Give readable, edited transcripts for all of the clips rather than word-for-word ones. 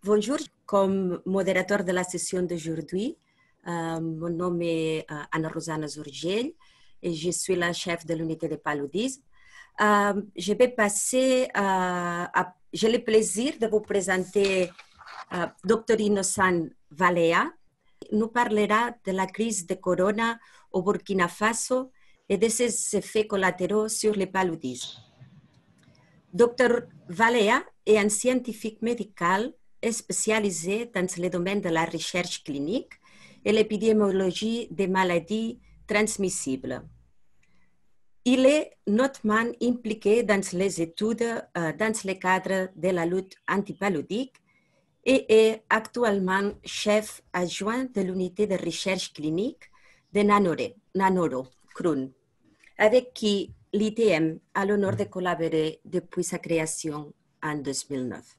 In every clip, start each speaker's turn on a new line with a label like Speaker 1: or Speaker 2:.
Speaker 1: Bonjour, comme modérateur de la session d'aujourd'hui, mon nom est Anna-Rosana Zurgel et je suis la chef de l'unité de paludisme. Je vais passer j'ai le plaisir de vous présenter Dr Innocent Valea. Il nous parlera de la crise de corona au Burkina Faso et de ses effets collatéraux sur le paludisme. Dr Valea est un scientifique médical spécialisé dans le domaine de la recherche clinique et l'épidémiologie des maladies transmissibles. Il est notamment impliqué dans les études dans le cadre de la lutte antipaludique et est actuellement chef adjoint de l'unité de recherche clinique de Nanoro, CRUN, avec qui l'ITM a l'honneur de collaborer depuis sa création en 2009.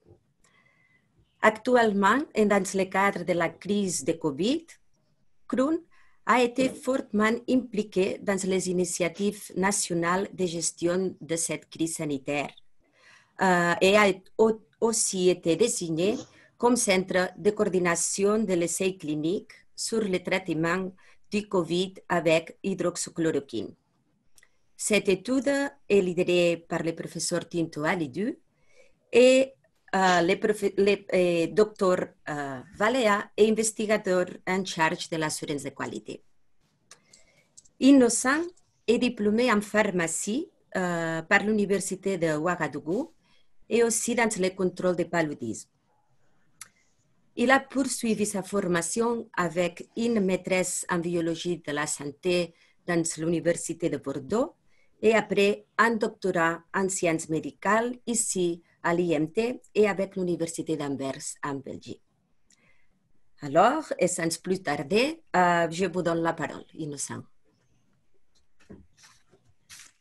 Speaker 1: Actuellement, et dans le cadre de la crise de Covid, CRUN a été fortement impliqué dans les initiatives nationales de gestion de cette crise sanitaire et a aussi été désigné comme centre de coordination de l'essai clinique sur le traitement du Covid avec hydroxychloroquine. Cette étude est lidérée par le professeur Tinto Alidou et le docteur Valea est investigateur en charge de l'assurance de qualité. Innocent est diplômé en pharmacie par l'université de Ouagadougou et aussi dans le contrôle de paludisme. Il a poursuivi sa formation avec une maîtresse en biologie de la santé dans l'université de Bordeaux et après un doctorat en sciences médicales ici à l'IMT et avec l'université d'Anvers en Belgique. Alors, et sans plus tarder, je vous donne la parole, Innocent.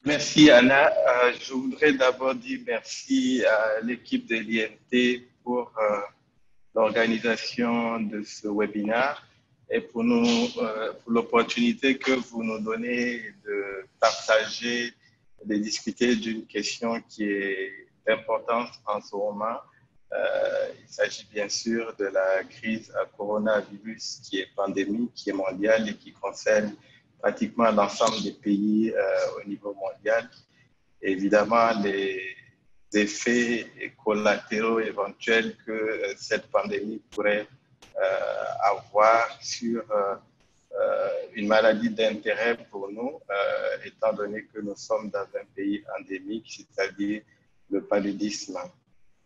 Speaker 2: Merci Anna. Je voudrais d'abord dire merci à l'équipe de l'IMT pour l'organisation de ce webinaire et pour l'opportunité que vous nous donnez de partager, de discuter d'une question qui est importante en ce moment. Il s'agit bien sûr de la crise à coronavirus qui est pandémique, qui est mondiale et qui concerne pratiquement l'ensemble des pays au niveau mondial. Et évidemment, les effets collatéraux éventuels que cette pandémie pourrait avoir sur une maladie d'intérêt pour nous, étant donné que nous sommes dans un pays endémique, c'est-à-dire le paludisme.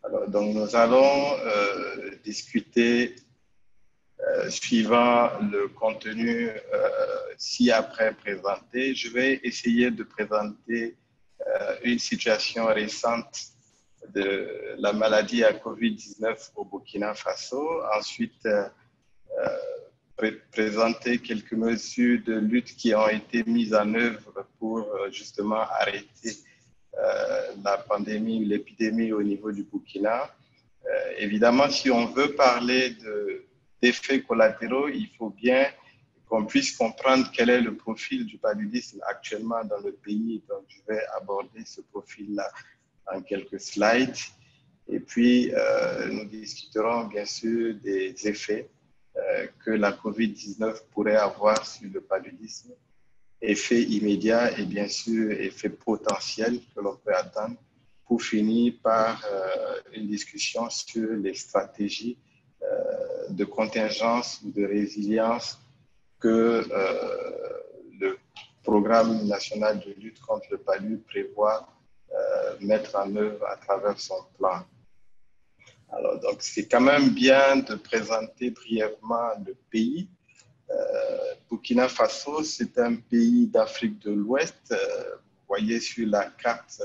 Speaker 2: Alors, donc, nous allons discuter suivant le contenu ci-après présenté. Je vais essayer de présenter une situation récente de la maladie à COVID-19 au Burkina Faso. Ensuite, présenter quelques mesures de lutte qui ont été mises en œuvre pour justement arrêter la pandémie, l'épidémie au niveau du Burkina. Évidemment, si on veut parler d'effets collatéraux, il faut bien qu'on puisse comprendre quel est le profil du paludisme actuellement dans le pays. Donc, je vais aborder ce profil-là en quelques slides. Et puis, nous discuterons bien sûr des effets que la COVID-19 pourrait avoir sur le paludisme, effets immédiats et bien sûr effets potentiels que l'on peut attendre, pour finir par une discussion sur les stratégies de contingence ou de résilience que le programme national de lutte contre le palud prévoit mettre en œuvre à travers son plan. Alors, donc, c'est quand même bien de présenter brièvement le pays. Burkina Faso, c'est un pays d'Afrique de l'Ouest. Vous voyez sur la carte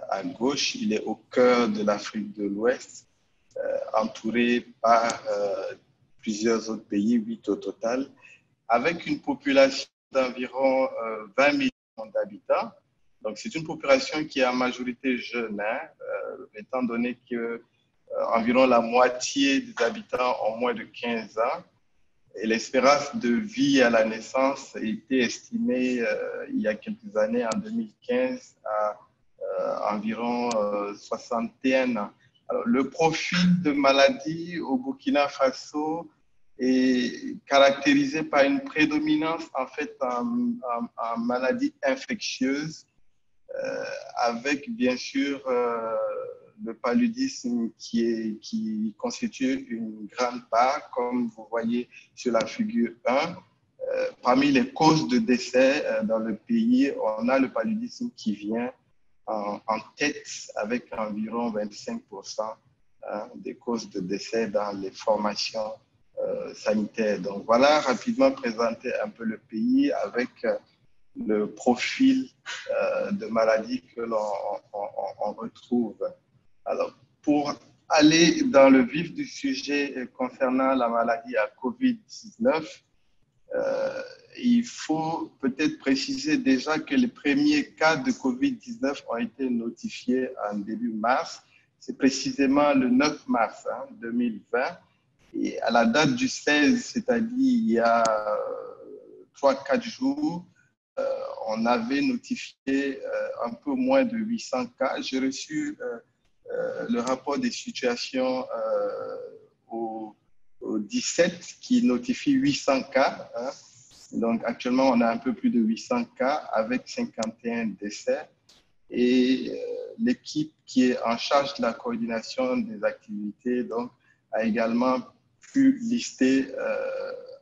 Speaker 2: à gauche, il est au cœur de l'Afrique de l'Ouest, entouré par plusieurs autres pays, 8 au total, avec une population d'environ 20 millions d'habitants. Donc, c'est une population qui est en majorité jeune, étant donné que environ la moitié des habitants ont moins de 15 ans. Et l'espérance de vie à la naissance a été estimée il y a quelques années, en 2015, à environ 61 ans. Alors, le profil de maladie au Burkina Faso est caractérisé par une prédominance en fait en maladies infectieuses, avec bien sûr le paludisme qui constitue une grande part, comme vous voyez sur la figure 1. Parmi les causes de décès dans le pays, on a le paludisme qui vient en tête avec environ 25% des causes de décès dans les formations sanitaires. Donc voilà, rapidement présenter un peu le pays avec le profil de maladies que l'on retrouve. Alors, pour aller dans le vif du sujet concernant la maladie à COVID-19, il faut peut-être préciser déjà que les premiers cas de COVID-19 ont été notifiés en début mars. C'est précisément le 9 mars 2020. Et à la date du 16, c'est-à-dire il y a 3-4 jours, on avait notifié un peu moins de 800 cas. J'ai reçu le rapport des situations au 17 qui notifie 800 cas. Donc actuellement, on a un peu plus de 800 cas avec 51 décès. Et l'équipe qui est en charge de la coordination des activités donc, a également pu lister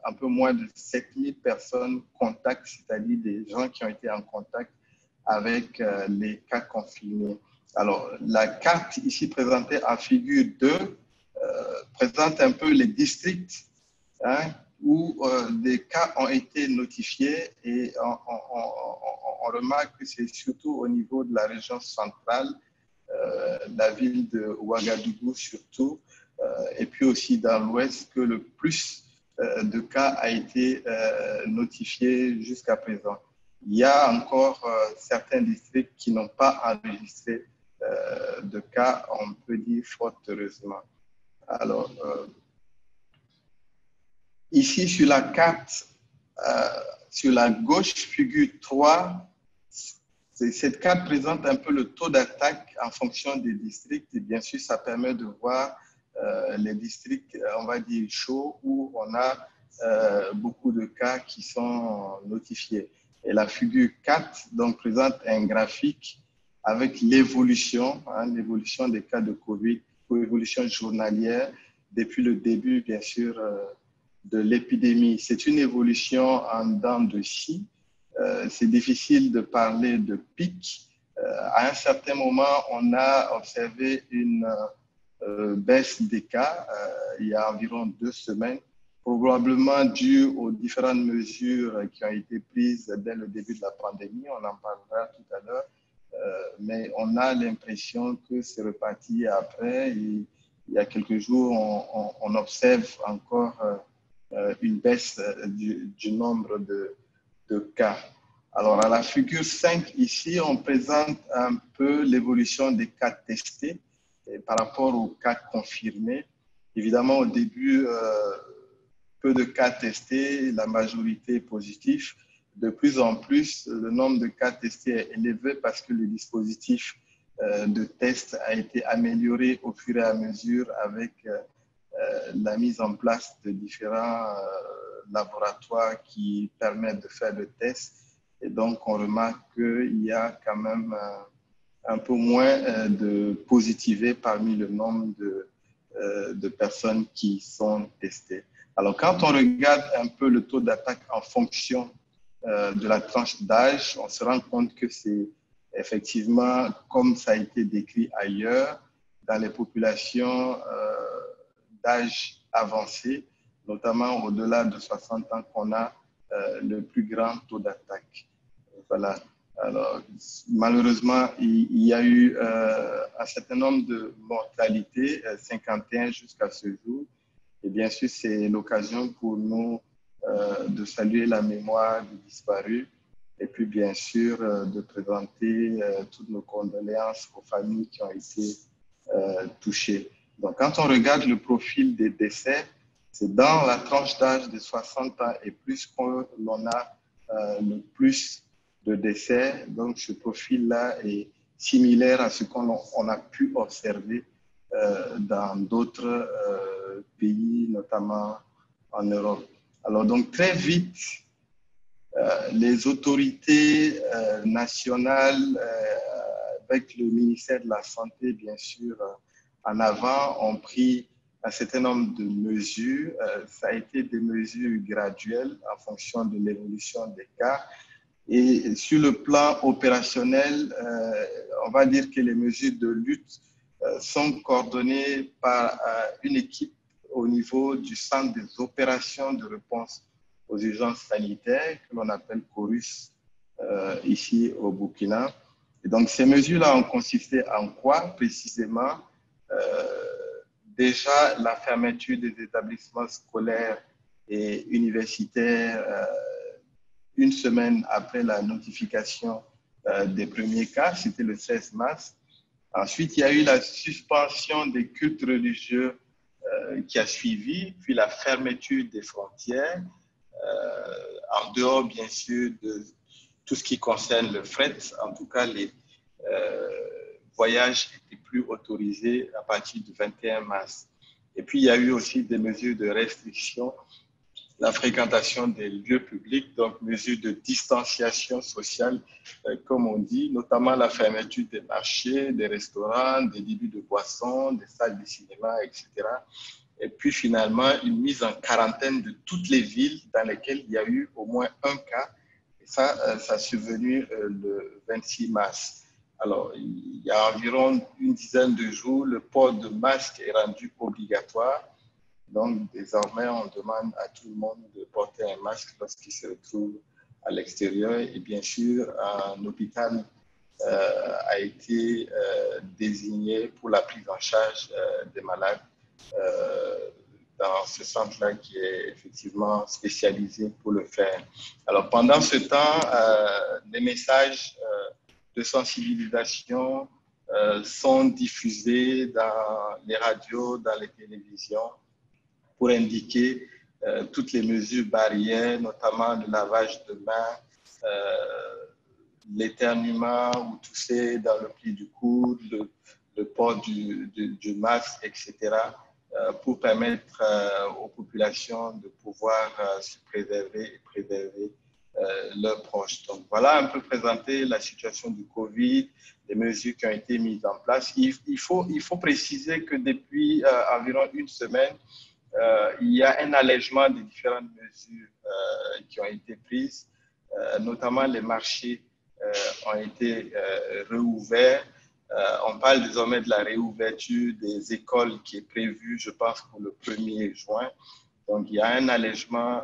Speaker 2: un peu moins de 7000 personnes contacts, c'est-à-dire des gens qui ont été en contact avec les cas confirmés. Alors, la carte ici présentée en figure 2 présente un peu les districts où des cas ont été notifiés et on remarque que c'est surtout au niveau de la région centrale, la ville de Ouagadougou surtout, et puis aussi dans l'ouest que le plus de cas a été notifié jusqu'à présent. Il y a encore certains districts qui n'ont pas enregistré de cas, on peut dire fort heureusement. Alors, ici sur la carte, sur la gauche, figure 3, cette carte présente un peu le taux d'attaque en fonction des districts. Et bien sûr, ça permet de voir les districts, on va dire, chauds, où on a beaucoup de cas qui sont notifiés. Et la figure 4 donc, présente un graphique avec l'évolution des cas de COVID, l'évolution journalière depuis le début, bien sûr, de l'épidémie. C'est une évolution en dents de scie. C'est difficile de parler de pic. À un certain moment, on a observé une baisse des cas il y a environ 2 semaines, probablement due aux différentes mesures qui ont été prises dès le début de la pandémie. On en parlera tout à l'heure. Mais on a l'impression que c'est reparti après. Et il y a quelques jours, on observe encore une baisse du nombre de cas. Alors, à la figure 5, ici, on présente un peu l'évolution des cas testés par rapport aux cas confirmés. Évidemment, au début, peu de cas testés, la majorité positive. De plus en plus, le nombre de cas testés est élevé parce que le dispositif de test a été amélioré au fur et à mesure avec la mise en place de différents laboratoires qui permettent de faire le test. Et donc, on remarque qu'il y a quand même un peu moins de positivés parmi le nombre de personnes qui sont testées. Alors, quand on regarde un peu le taux d'attaque en fonction de la tranche d'âge, on se rend compte que c'est effectivement, comme ça a été décrit ailleurs, dans les populations d'âge avancé, notamment au-delà de 60 ans, qu'on a le plus grand taux d'attaque. Voilà. Alors, malheureusement, il y a eu un certain nombre de mortalités, 51 jusqu'à ce jour. Et bien sûr, c'est l'occasion pour nous de saluer la mémoire des disparus et puis bien sûr de présenter toutes nos condoléances aux familles qui ont été touchées. Donc, quand on regarde le profil des décès, c'est dans la tranche d'âge de 60 ans et plus qu'on a le plus de décès. Donc, ce profil-là est similaire à ce qu'on a pu observer dans d'autres pays, notamment en Europe. Alors donc très vite, les autorités nationales, avec le ministère de la Santé, bien sûr, en avant, ont pris un certain nombre de mesures. Ça a été des mesures graduelles en fonction de l'évolution des cas. Et sur le plan opérationnel, on va dire que les mesures de lutte sont coordonnées par une équipe au niveau du centre des opérations de réponse aux urgences sanitaires, que l'on appelle CORUS, ici au Burkina. Et donc, ces mesures-là ont consisté en quoi précisément? Déjà, la fermeture des établissements scolaires et universitaires une semaine après la notification des premiers cas, c'était le 16 mars. Ensuite, il y a eu la suspension des cultes religieux qui a suivi, puis la fermeture des frontières, en dehors, bien sûr, de tout ce qui concerne le fret. En tout cas, les voyages n'étaient plus autorisés à partir du 21 mars. Et puis, il y a eu aussi des mesures de restriction, la fréquentation des lieux publics, donc mesures de distanciation sociale, comme on dit, notamment la fermeture des marchés, des restaurants, des débits de boissons, des salles de cinéma, etc. Et puis finalement, une mise en quarantaine de toutes les villes dans lesquelles il y a eu au moins un cas. Et ça, ça a survenu le 26 mars. Alors, il y a environ une dizaine de jours, le port de masque est rendu obligatoire. Donc, désormais, on demande à tout le monde de porter un masque lorsqu'il se retrouve à l'extérieur. Et bien sûr, un hôpital a été désigné pour la prise en charge des malades dans ce centre-là qui est effectivement spécialisé pour le faire. Alors, pendant ce temps, les messages de sensibilisation sont diffusés dans les radios, dans les télévisions, pour indiquer toutes les mesures barrières, notamment le lavage de mains, l'éternuement ou tousser dans le pli du coude, le port du masque, etc., pour permettre aux populations de pouvoir se préserver et préserver leurs proches. Donc voilà un peu présenter la situation du Covid, les mesures qui ont été mises en place. Il faut préciser que depuis environ une semaine, il y a un allègement des différentes mesures qui ont été prises, notamment les marchés ont été réouverts. On parle désormais de la réouverture des écoles qui est prévue, je pense, pour le 1er juin. Donc, il y a un allègement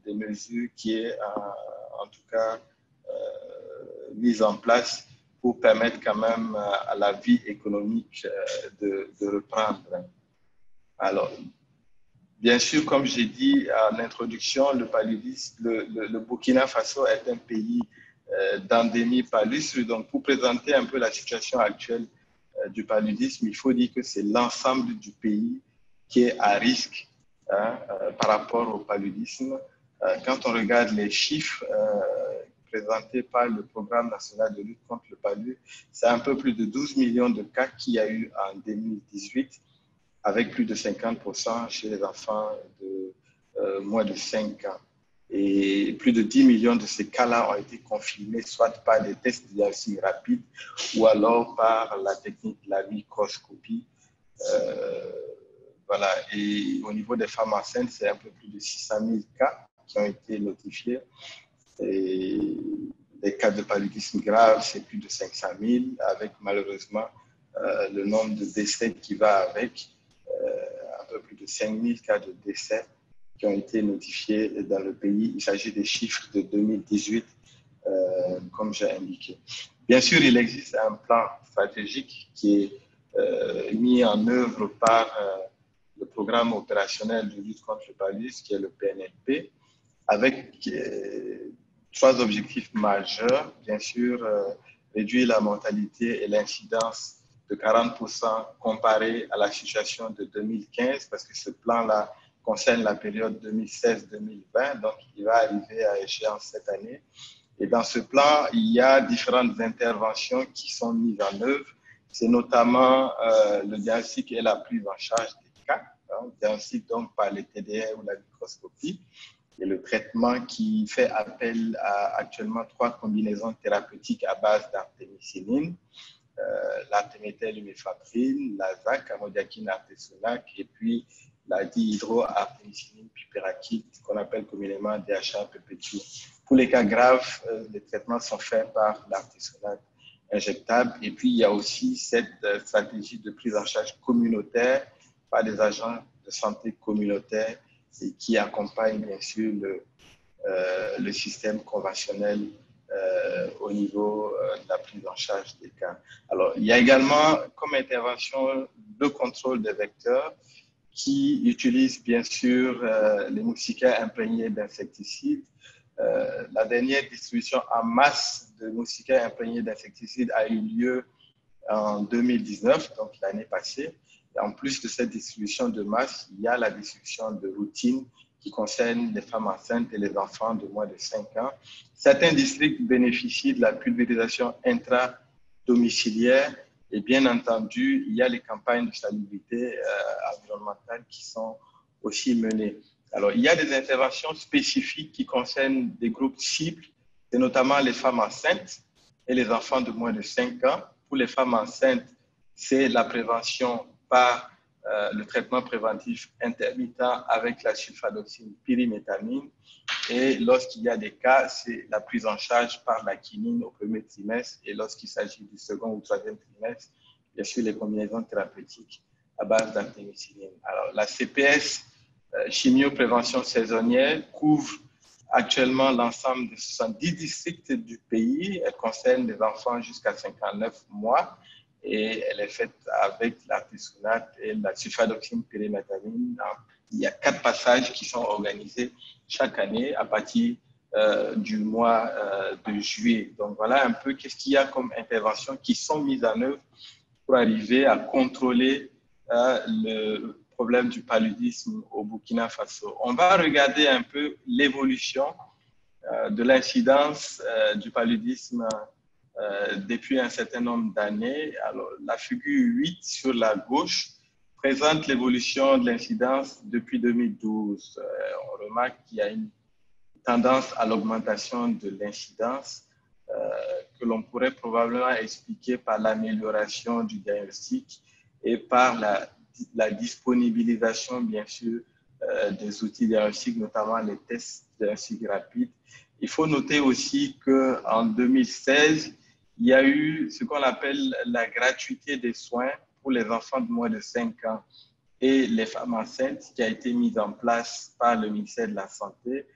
Speaker 2: des mesures qui est en tout cas mise en place pour permettre quand même à la vie économique de reprendre. Alors, bien sûr, comme j'ai dit en introduction, le Burkina Faso est un pays d'endémie palustre. Donc, pour présenter un peu la situation actuelle du paludisme, il faut dire que c'est l'ensemble du pays qui est à risque par rapport au paludisme. Quand on regarde les chiffres présentés par le Programme national de lutte contre le paludisme, c'est un peu plus de 12 millions de cas qu'il y a eu en 2018, avec plus de 50% chez les enfants de moins de 5 ans. Et plus de 10 millions de ces cas-là ont été confirmés, soit par des tests de diagnostic rapides ou alors par la technique de la microscopie. Voilà. Et au niveau des femmes enceintes, c'est un peu plus de 600 000 cas qui ont été notifiés. Et les cas de paludisme grave, c'est plus de 500 000, avec malheureusement le nombre de décès qui va avec, un peu plus de 5 000 cas de décès qui ont été notifiés dans le pays. Il s'agit des chiffres de 2018, comme j'ai indiqué. Bien sûr, il existe un plan stratégique qui est mis en œuvre par le programme opérationnel de lutte contre le paludisme, qui est le PNLP, avec 3 objectifs majeurs. Bien sûr, réduire la mortalité et l'incidence de 40% comparé à la situation de 2015, parce que ce plan-là concerne la période 2016-2020, donc il va arriver à échéance cette année. Et dans ce plan, il y a différentes interventions qui sont mises en œuvre. c'est notamment le diagnostic et la prise en charge des cas, hein, diagnostic donc par les TDR ou la microscopie, et le traitement qui fait appel à actuellement 3 combinaisons thérapeutiques à base d'artémisinine, l'artéméthylluméfatrine, la ZAC, amodiaquine artesunate, et puis la dihydroartémisinine piperacide, qu'on appelle communément DHA-PPQ. Pour les cas graves, les traitements sont faits par l'artesunate injectable. Et puis, il y a aussi cette stratégie de prise en charge communautaire par des agents de santé communautaires et qui accompagnent bien sûr le système conventionnel au niveau de la prise en charge des cas. Alors, il y a également comme intervention le contrôle des vecteurs qui utilise bien sûr les moustiquaires imprégnés d'insecticides. La dernière distribution en masse de moustiquaires imprégnés d'insecticides a eu lieu en 2019, donc l'année passée. Et en plus de cette distribution de masse, il y a la distribution de routine qui concerne les femmes enceintes et les enfants de moins de 5 ans. Certains districts bénéficient de la pulvérisation intra-domiciliaire et bien entendu, il y a les campagnes de salubrité environnementale qui sont aussi menées. Alors, il y a des interventions spécifiques qui concernent des groupes cibles, et notamment les femmes enceintes et les enfants de moins de 5 ans. Pour les femmes enceintes, c'est la prévention par le traitement préventif intermittent avec la sulfadoxine pyrimétamine. Et lorsqu'il y a des cas, c'est la prise en charge par la quinine au premier trimestre. Et lorsqu'il s'agit du second ou troisième trimestre, bien sûr, les combinaisons thérapeutiques à base d'artémisinine. Alors, la CPS, chimioprévention saisonnière, couvre actuellement l'ensemble de 70 districts du pays. Elle concerne les enfants jusqu'à 59 mois et elle est faite avec l'artesunate et la sulfadoxine pyrimétamine. Il y a 4 passages qui sont organisés chaque année à partir du mois de juillet. Donc voilà un peu qu'est-ce qu'il y a comme interventions qui sont mises en œuvre pour arriver à contrôler le problème du paludisme au Burkina Faso. On va regarder un peu l'évolution de l'incidence du paludisme depuis un certain nombre d'années. Alors, la figure 8 sur la gauche présente l'évolution de l'incidence depuis 2012. On remarque qu'il y a une tendance à l'augmentation de l'incidence que l'on pourrait probablement expliquer par l'amélioration du diagnostic et par la disponibilisation, bien sûr, des outils diagnostiques, notamment les tests diagnostiques rapides. Il faut noter aussi qu'en 2016, il y a eu ce qu'on appelle la gratuité des soins pour les enfants de moins de 5 ans et les femmes enceintes qui a été mise en place par le ministère de la Santé.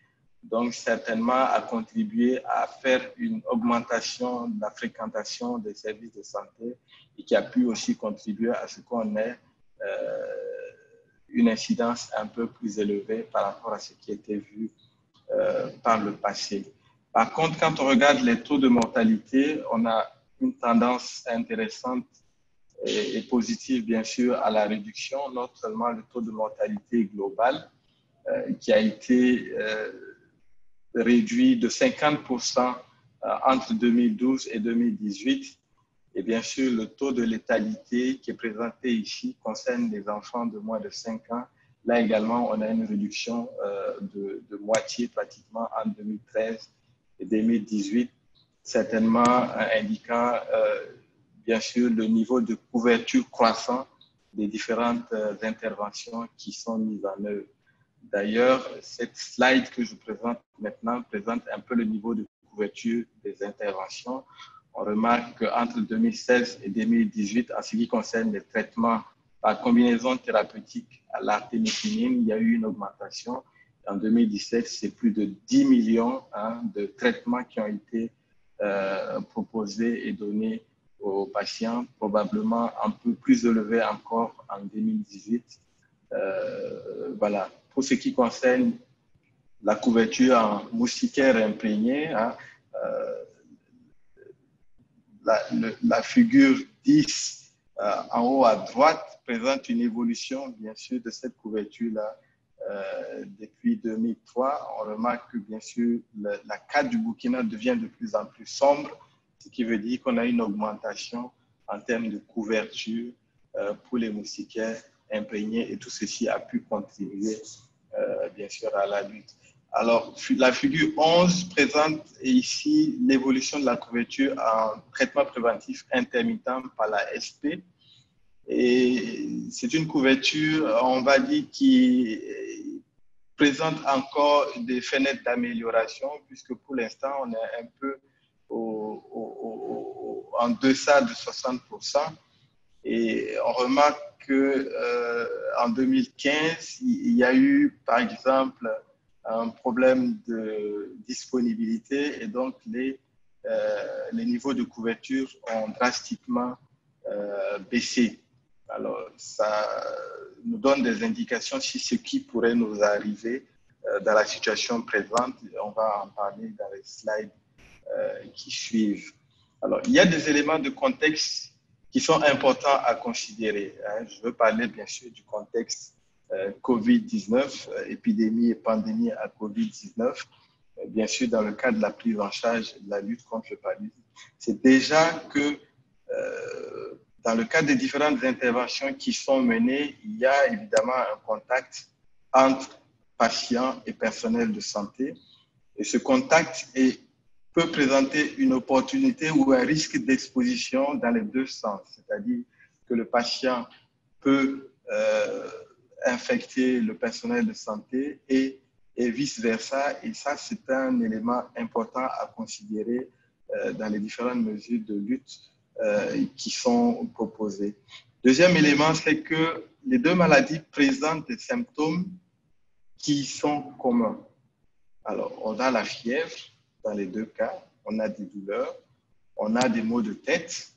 Speaker 2: Donc, certainement, a contribué à faire une augmentation de la fréquentation des services de santé et qui a pu aussi contribuer à ce qu'on ait une incidence un peu plus élevée par rapport à ce qui était vu par le passé. Par contre, quand on regarde les taux de mortalité, on a une tendance intéressante et positive, bien sûr, à la réduction, non seulement le taux de mortalité global qui a été réduit de 50% entre 2012 et 2018. Et bien sûr, le taux de létalité qui est présenté ici concerne les enfants de moins de 5 ans. Là également, on a une réduction de moitié pratiquement en 2013 et 2018, certainement indiquant bien sûr le niveau de couverture croissant des différentes interventions qui sont mises en œuvre. D'ailleurs, cette slide que je présente maintenant présente un peu le niveau de couverture des interventions. On remarque qu'entre 2016 et 2018, en ce qui concerne les traitements par combinaison thérapeutique à l'artémisinine, il y a eu une augmentation. En 2017, c'est plus de 10 millions de traitements qui ont été proposés et donnés aux patients, probablement un peu plus élevé encore en 2018. Voilà. Pour ce qui concerne la couverture en moustiquaire imprégné, la figure 10 en haut à droite présente une évolution, bien sûr, de cette couverture-là depuis 2003. On remarque que, bien sûr, la carte du Burkina devient de plus en plus sombre, ce qui veut dire qu'on a une augmentation en termes de couverture pour les moustiquaires imprégnés, et tout ceci a pu contribuer bien sûr à la lutte. Alors, la figure 11 présente ici l'évolution de la couverture en traitement préventif intermittent par la SP. Et c'est une couverture, on va dire, qui présente encore des fenêtres d'amélioration, puisque pour l'instant, on est un peu en deçà de 60%. Et on remarque qu'en 2015, il y a eu, par exemple, un problème de disponibilité, et donc les niveaux de couverture ont drastiquement baissé. Alors, ça nous donne des indications sur ce qui pourrait nous arriver dans la situation présente. On va en parler dans les slides qui suivent. Alors, il y a des éléments de contexte qui sont importants à considérer. Je veux parler bien sûr du contexte COVID-19, épidémie et pandémie à COVID-19. Bien sûr, dans le cadre de la prise en charge de la lutte contre le paludisme, c'est déjà que dans le cadre des différentes interventions qui sont menées, il y a évidemment un contact entre patients et personnel de santé. Et ce contact peut présenter une opportunité ou un risque d'exposition dans les deux sens. C'est-à-dire que le patient peut infecter le personnel de santé et vice-versa. Et ça, c'est un élément important à considérer dans les différentes mesures de lutte qui sont proposées. Deuxième élément, c'est que les deux maladies présentent des symptômes qui sont communs. Alors, on a la fièvre dans les deux cas, on a des douleurs, on a des maux de tête,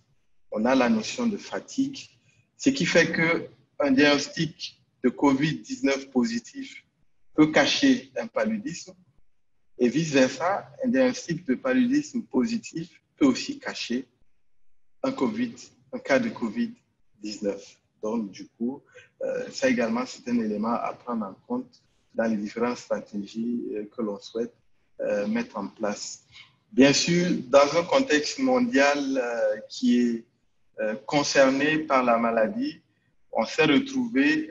Speaker 2: on a la notion de fatigue, ce qui fait qu'un diagnostic de COVID-19 positif peut cacher un paludisme, et vice-versa, un diagnostic de paludisme positif peut aussi cacher un cas de COVID-19. Donc, du coup, ça également, c'est un élément à prendre en compte dans les différentes stratégies que l'on souhaite mettre en place. Bien sûr, dans un contexte mondial qui est concerné par la maladie, on s'est retrouvé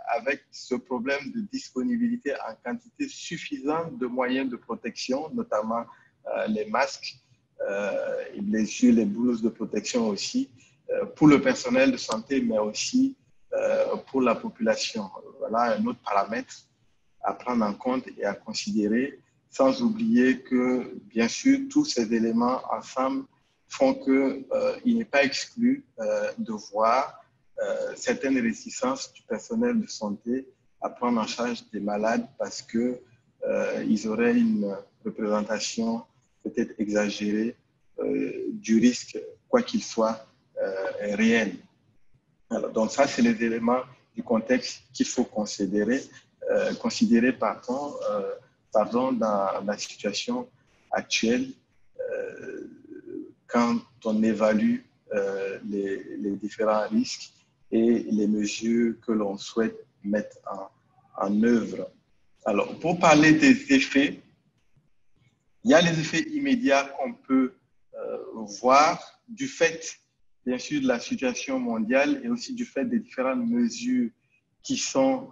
Speaker 2: avec ce problème de disponibilité en quantité suffisante de moyens de protection, notamment les masques, et bien sûr les blouses de protection aussi, pour le personnel de santé, mais aussi pour la population. Voilà un autre paramètre à prendre en compte et à considérer, sans oublier que, bien sûr, tous ces éléments ensemble font qu'il n'est pas exclu de voir certaines réticences du personnel de santé à prendre en charge des malades parce qu'ils auraient une représentation peut-être exagérée du risque, quoi qu'il soit, réel. Alors, donc ça, c'est les éléments du contexte qu'il faut considérer dans la situation actuelle quand on évalue les différents risques et les mesures que l'on souhaite mettre en œuvre. Alors, pour parler des effets, il y a les effets immédiats qu'on peut voir du fait, bien sûr, de la situation mondiale et aussi du fait des différentes mesures qui sont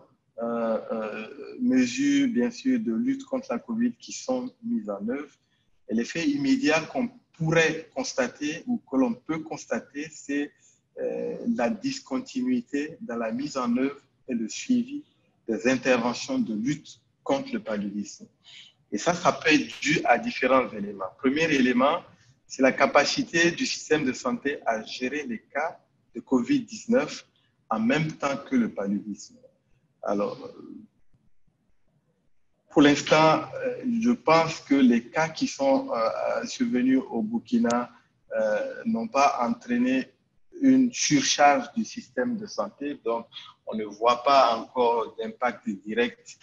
Speaker 2: mesures, bien sûr, de lutte contre la COVID qui sont mises en œuvre. Et l'effet immédiat qu'on pourrait constater ou que l'on peut constater, c'est la discontinuité dans la mise en œuvre et le suivi des interventions de lutte contre le paludisme. Et ça peut être dû à différents éléments. Premier élément, c'est la capacité du système de santé à gérer les cas de COVID-19 en même temps que le paludisme. Alors, pour l'instant, je pense que les cas qui sont survenus au Burkina n'ont pas entraîné une surcharge du système de santé. Donc, on ne voit pas encore d'impact direct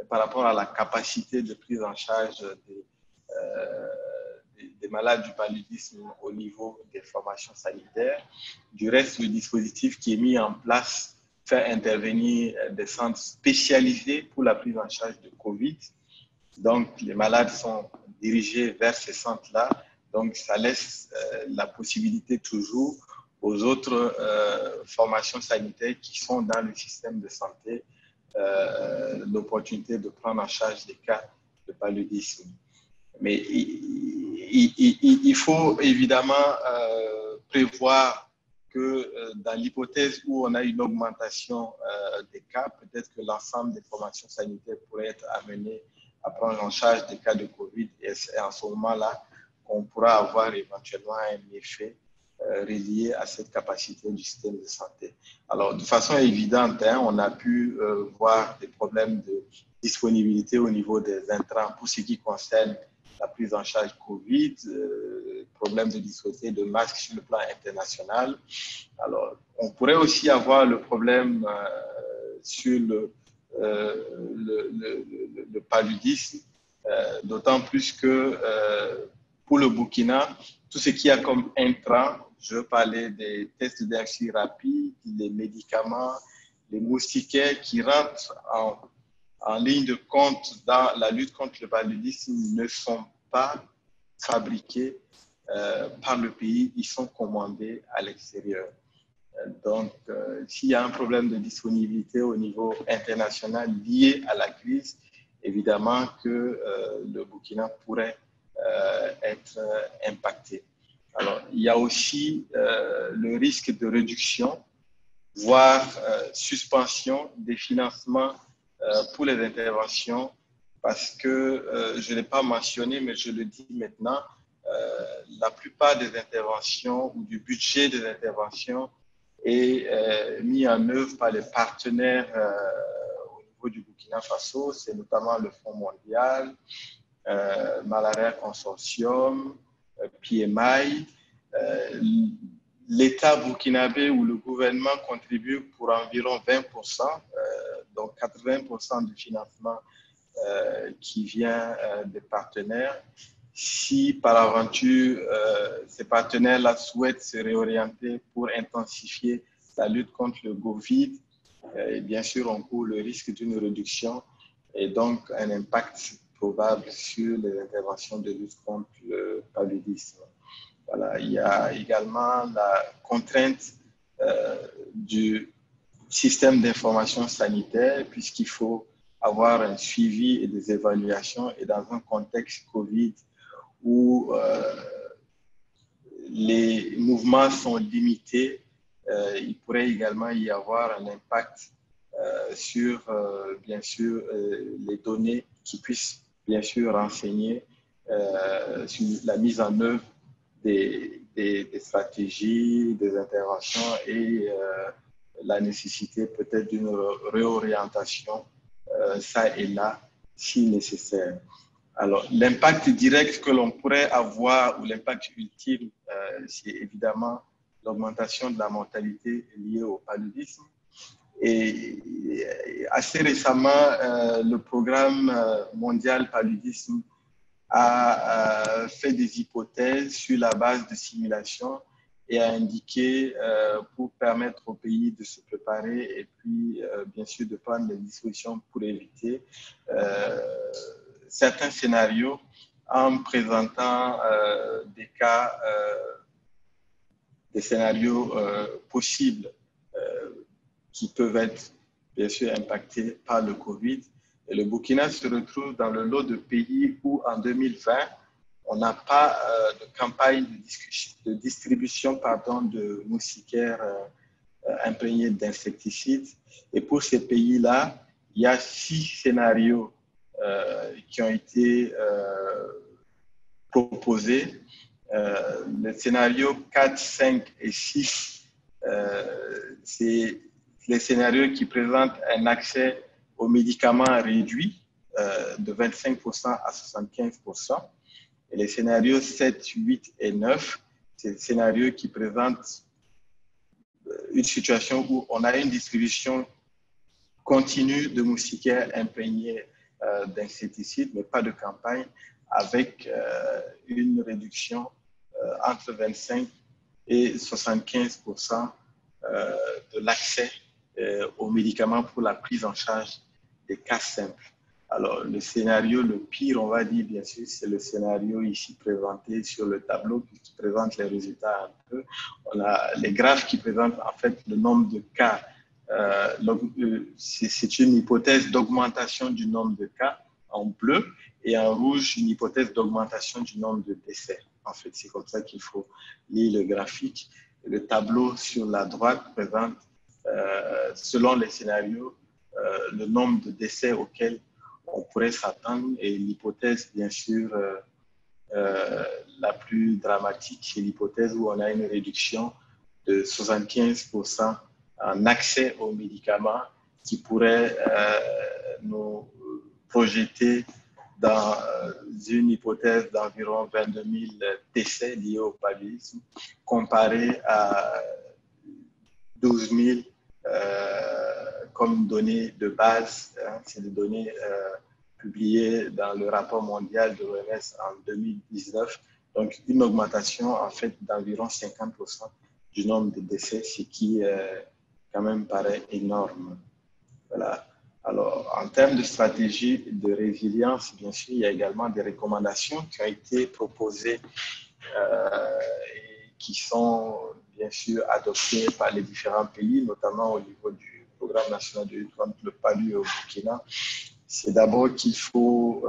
Speaker 2: par rapport à la capacité de prise en charge des malades du paludisme au niveau des formations sanitaires. Du reste, le dispositif qui est mis en place fait intervenir des centres spécialisés pour la prise en charge de COVID. Donc, les malades sont dirigés vers ces centres-là. Donc, ça laisse la possibilité toujours aux autres formations sanitaires qui sont dans le système de santé l'opportunité de prendre en charge des cas de paludisme. Mais il faut évidemment prévoir que dans l'hypothèse où on a une augmentation des cas, peut-être que l'ensemble des formations sanitaires pourraient être amenées à prendre en charge des cas de Covid. Et c'est en ce moment-là qu'on pourra avoir éventuellement un effet relié à cette capacité du système de santé. Alors, de façon évidente, on a pu voir des problèmes de disponibilité au niveau des intrants pour ce qui concerne la prise en charge Covid, problème de disponibilité de masques sur le plan international. Alors, on pourrait aussi avoir le problème sur le paludisme, d'autant plus que pour le Burkina, tout ce qu'il y a comme intrants, je veux parler des tests de diagnostic rapide, des médicaments, les moustiquaires qui rentrent en ligne de compte dans la lutte contre le paludisme ne sont pas fabriqués par le pays, ils sont commandés à l'extérieur. Donc, s'il y a un problème de disponibilité au niveau international lié à la crise, évidemment que le Burkina pourrait être impacté. Alors, il y a aussi le risque de réduction, voire suspension des financements pour les interventions, parce que je ne l'ai pas mentionné, mais je le dis maintenant, la plupart des interventions ou du budget des interventions est mis en œuvre par les partenaires au niveau du Burkina Faso. C'est notamment le Fonds mondial, Malaria Consortium, PMI. L'État burkinabé ou le gouvernement contribue pour environ 20%, donc 80% du financement qui vient des partenaires. Si par aventure ces partenaires-là souhaitent se réorienter pour intensifier la lutte contre le Covid, bien sûr on court le risque d'une réduction et donc un impact probable sur les interventions de lutte contre le paludisme. Voilà. Il y a également la contrainte du système d'information sanitaire, puisqu'il faut avoir un suivi et des évaluations, et dans un contexte Covid où les mouvements sont limités, il pourrait également y avoir un impact sur, bien sûr, les données qui puissent, bien sûr, renseigner sur la mise en œuvre des stratégies, des interventions et la nécessité peut-être d'une réorientation ça et là, si nécessaire. Alors, l'impact direct que l'on pourrait avoir, ou l'impact ultime, c'est évidemment l'augmentation de la mortalité liée au paludisme. Et assez récemment, le programme mondial paludisme a fait des hypothèses sur la base de simulations et a indiqué pour permettre au pays de se préparer et puis bien sûr de prendre des dispositions pour éviter certains scénarios en présentant des cas, des scénarios possibles qui peuvent être bien sûr impactés par le Covid. Et le Burkina se retrouve dans le lot de pays où en 2020, on n'a pas de campagne de distribution de moustiquaires imprégnés d'insecticides. Et pour ces pays-là, il y a 6 scénarios qui ont été proposés. Les scénarios 4, 5 et 6, c'est les scénarios qui présentent un accès aux médicaments réduits de 25% à 75%. Et les scénarios 7, 8 et 9, c'est des scénarios qui présentent une situation où on a une distribution continue de moustiquaires imprégnés d'insecticides, mais pas de campagne, avec une réduction entre 25 et 75% de l'accès aux médicaments pour la prise en charge des cas simples. Alors, le scénario le pire, on va dire, bien sûr, c'est le scénario ici présenté sur le tableau qui présente les résultats un peu. On a les graphes qui présentent en fait le nombre de cas. C'est une hypothèse d'augmentation du nombre de cas en bleu et en rouge, une hypothèse d'augmentation du nombre de décès. En fait, c'est comme ça qu'il faut lire le graphique. Le tableau sur la droite présente, selon les scénarios, le nombre de décès auxquels on pourrait s'attendre et l'hypothèse, bien sûr, la plus dramatique, c'est l'hypothèse où on a une réduction de 75% en accès aux médicaments qui pourrait nous projeter dans une hypothèse d'environ 22 000 décès liés au paludisme, comparé à 12 000 comme données de base. Hein, c'est des données publiées dans le rapport mondial de l'OMS en 2019. Donc, une augmentation en fait d'environ 50% du nombre de décès, ce qui quand même paraît énorme. Voilà. Alors, en termes de stratégie de résilience, bien sûr, il y a également des recommandations qui ont été proposées et qui sont bien sûr adoptées par les différents pays, notamment au niveau du Programme national de lutte contre le palu au Burkina. C'est d'abord qu'il faut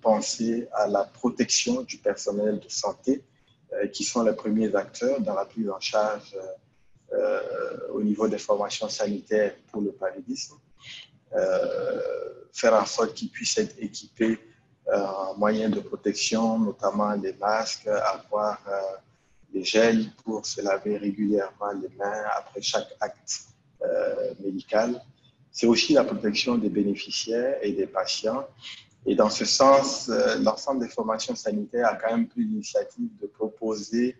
Speaker 2: penser à la protection du personnel de santé, qui sont les premiers acteurs dans la prise en charge au niveau des formations sanitaires pour le paludisme. Faire en sorte qu'ils puissent être équipés en moyens de protection, notamment les masques, avoir des gels pour se laver régulièrement les mains après chaque acte médical. C'est aussi la protection des bénéficiaires et des patients. Et dans ce sens, l'ensemble des formations sanitaires a quand même pris l'initiative de proposer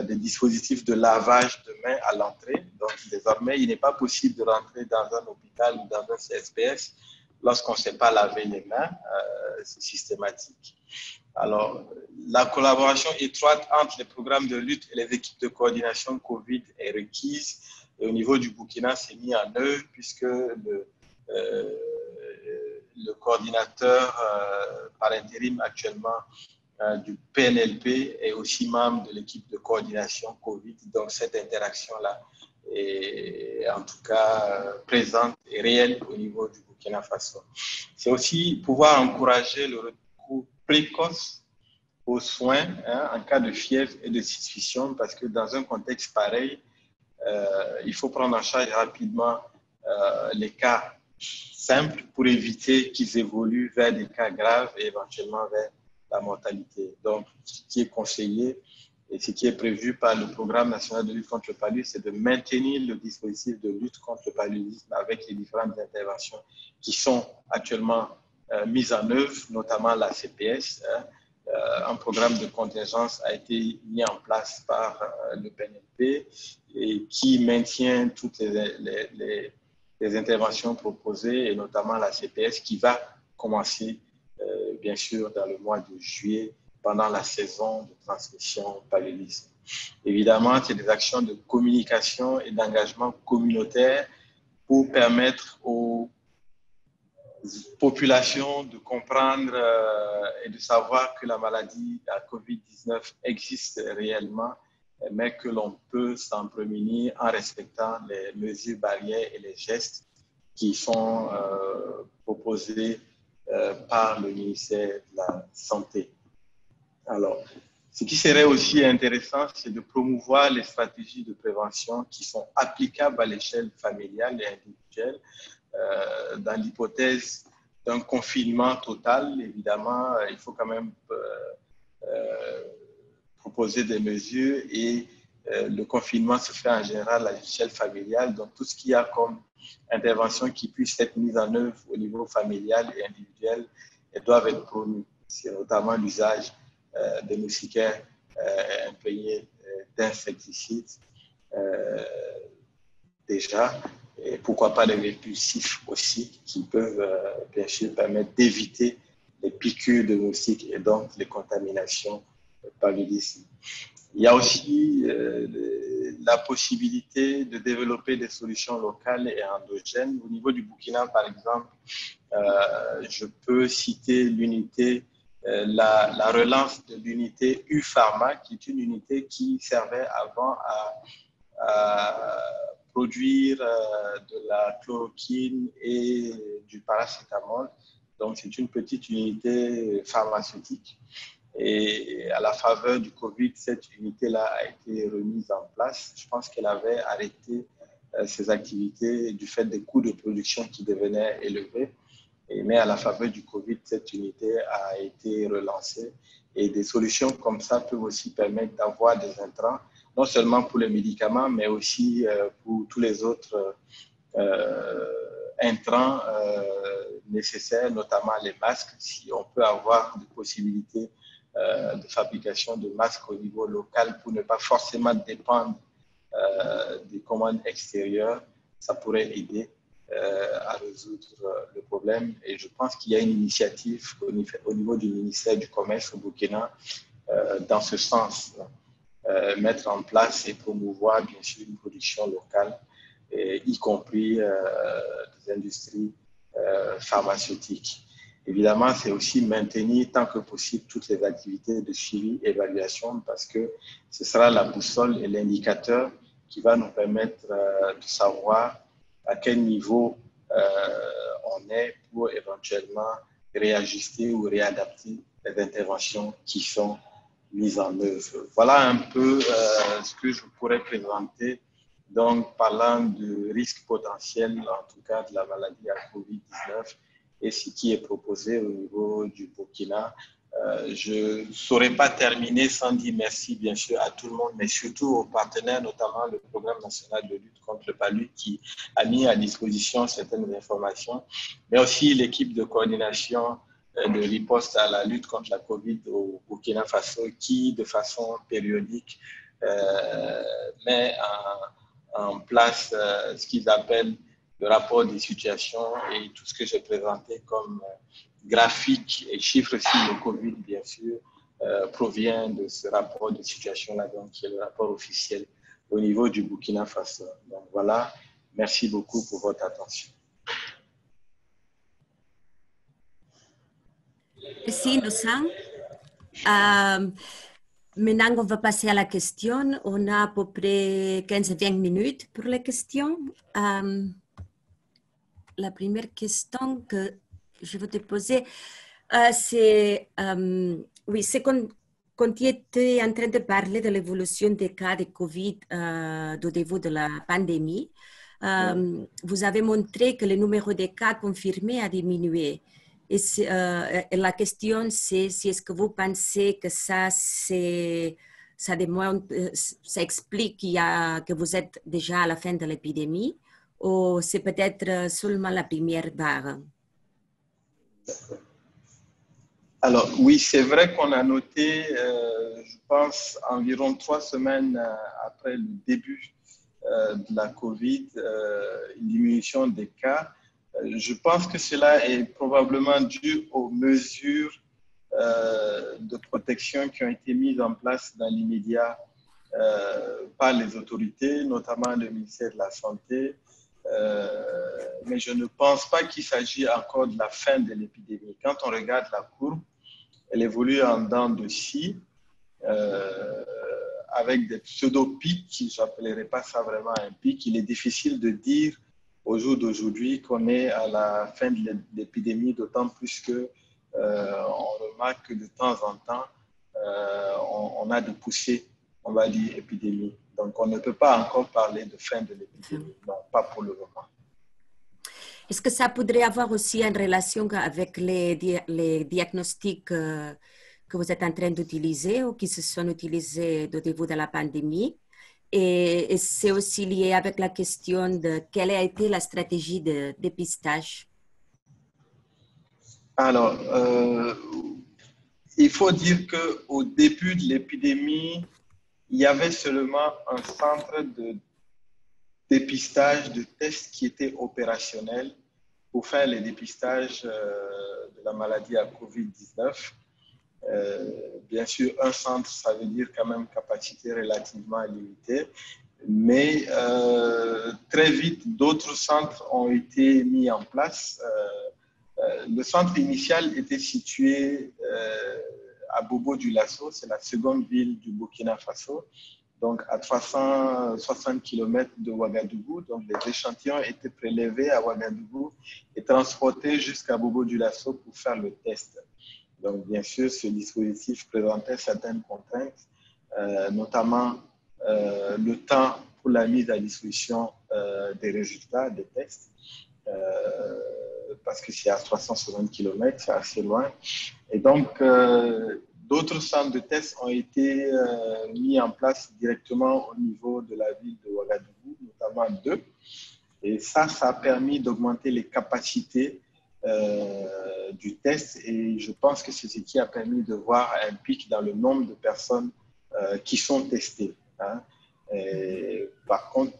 Speaker 2: des dispositifs de lavage de mains à l'entrée. Donc, désormais, il n'est pas possible de rentrer dans un hôpital ou dans un CSPS lorsqu'on ne sait pas laver les mains. C'est systématique. Alors, la collaboration étroite entre les programmes de lutte et les équipes de coordination COVID est requise. Et au niveau du Burkina, c'est mis en œuvre puisque le coordinateur par intérim actuellement du PNLP est aussi membre de l'équipe de coordination COVID. Donc, cette interaction-là est en tout cas présente et réelle au niveau du Burkina Faso. C'est aussi pouvoir encourager le recours précoce aux soins en cas de fièvre et de suspicion, parce que dans un contexte pareil, il faut prendre en charge rapidement les cas simples pour éviter qu'ils évoluent vers des cas graves et éventuellement vers la mortalité. Donc, ce qui est conseillé et ce qui est prévu par le Programme national de lutte contre le paludisme, c'est de maintenir le dispositif de lutte contre le paludisme avec les différentes interventions qui sont actuellement mises en œuvre, notamment la CPS. Un programme de contingence a été mis en place par le PNLP et qui maintient toutes les interventions proposées, et notamment la CPS qui va commencer bien sûr dans le mois de juillet pendant la saison de transmission paludisme. Évidemment, c'est des actions de communication et d'engagement communautaire pour permettre aux populations de comprendre et de savoir que la maladie, la COVID-19 existe réellement, mais que l'on peut s'en prémunir en respectant les mesures barrières et les gestes qui sont proposés par le ministère de la Santé. Alors, ce qui serait aussi intéressant, c'est de promouvoir les stratégies de prévention qui sont applicables à l'échelle familiale et individuelle. Dans l'hypothèse d'un confinement total, évidemment, il faut quand même proposer des mesures et le confinement se fait en général à l'échelle familiale. Donc, tout ce qu'il y a comme intervention qui puisse être mise en œuvre au niveau familial et individuel, elles doivent être promues. C'est notamment l'usage de moustiquaires imprégnés d'insecticides déjà, et pourquoi pas les répulsifs aussi, qui peuvent bien sûr permettre d'éviter les piqûres de moustiques et donc les contaminations paludisme. Il y a aussi la possibilité de développer des solutions locales et endogènes. Au niveau du Burkina, par exemple, Je peux citer l'unité, la relance de l'unité U-Pharma, qui est une unité qui servait avant à produire de la chloroquine et du paracétamol. Donc, c'est une petite unité pharmaceutique. Et à la faveur du Covid, cette unité-là a été remise en place. Je pense qu'elle avait arrêté ses activités du fait des coûts de production qui devenaient élevés. Mais à la faveur du Covid, cette unité a été relancée. Et des solutions comme ça peuvent aussi permettre d'avoir des intrants, non seulement pour les médicaments, mais aussi pour tous les autres intrants nécessaires, notamment les masques. Si on peut avoir des possibilités de fabrication de masques au niveau local pour ne pas forcément dépendre des commandes extérieures, ça pourrait aider à résoudre le problème. Et je pense qu'il y a une initiative au niveau du ministère du Commerce au Burkina dans ce sens. Mettre en place et promouvoir bien sûr une production locale, y compris des industries pharmaceutiques. Évidemment, c'est aussi maintenir tant que possible toutes les activités de suivi et évaluation parce que ce sera la boussole et l'indicateur qui va nous permettre de savoir à quel niveau on est pour éventuellement réajuster ou réadapter les interventions qui sont mises en œuvre. Voilà un peu ce que je pourrais présenter. Donc, parlant de risques potentiels, en tout cas de la maladie à COVID-19 et ce qui est proposé au niveau du Burkina. Je ne saurais pas terminer sans dire merci, bien sûr, à tout le monde, mais surtout aux partenaires, notamment le Programme national de lutte contre le palud qui a mis à disposition certaines informations, mais aussi l'équipe de coordination de riposte à la lutte contre la COVID au Burkina Faso qui, de façon périodique, met en place ce qu'ils appellent le rapport des situations et tout ce que j'ai présenté comme graphique et chiffres sur le Covid, bien sûr, provient de ce rapport de situation-là, donc qui est le rapport officiel au niveau du Burkina Faso. Donc voilà, merci beaucoup pour votre attention.
Speaker 1: Merci, Nossan. Maintenant, on va passer à la question. On a à peu près 15-20 minutes pour les questions. La première question que je veux te poser, c'est oui, c'est quand tu étais en train de parler de l'évolution des cas de COVID au début de la pandémie, vous avez montré que le numéro de cas confirmés a diminué. Et la question, c'est si est-ce que vous pensez que ça démontre, ça explique que vous êtes déjà à la fin de l'épidémie ou c'est peut-être seulement la première vague?
Speaker 2: Alors oui, c'est vrai qu'on a noté, je pense, environ 3 semaines après le début de la COVID, une diminution des cas. Je pense que cela est probablement dû aux mesures de protection qui ont été mises en place dans l'immédiat par les autorités, notamment le ministère de la Santé. Mais je ne pense pas qu'il s'agit encore de la fin de l'épidémie. Quand on regarde la courbe, elle évolue en dents de scie, avec des pseudo-pics, je n'appellerais pas ça vraiment un pic. Il est difficile de dire au jour d'aujourd'hui qu'on est à la fin de l'épidémie, d'autant plus que on remarque que de temps en temps, on a des poussées, on va dire, épidémie. Donc, on ne peut pas encore parler de fin de l'épidémie, non, pas pour le moment.
Speaker 1: Est-ce que ça pourrait avoir aussi une relation avec les diagnostics que vous êtes en train d'utiliser ou qui se sont utilisés au début de la pandémie? Et c'est aussi lié avec la question de quelle a été la stratégie de dépistage?
Speaker 2: Alors, il faut dire qu'au début de l'épidémie, il y avait seulement un centre de dépistage de tests qui était opérationnel pour faire les dépistages de la maladie à COVID-19. Bien sûr, un centre, ça veut dire quand même capacité relativement limitée, mais très vite, d'autres centres ont été mis en place le centre initial était situé à Bobo-Dioulasso, c'est la seconde ville du Burkina Faso, donc à 360 km de Ouagadougou. Donc les échantillons étaient prélevés à Ouagadougou et transportés jusqu'à Bobo-Dioulasso pour faire le test. Donc bien sûr, ce dispositif présentait certaines contraintes, notamment le temps pour la mise à disposition des résultats des tests. Parce que c'est à 360 km, c'est assez loin. Et donc, d'autres centres de tests ont été mis en place directement au niveau de la ville de Ouagadougou, notamment deux. Et ça a permis d'augmenter les capacités du test. Et je pense que c'est ce qui a permis de voir un pic dans le nombre de personnes qui sont testées. Hein. Et par contre,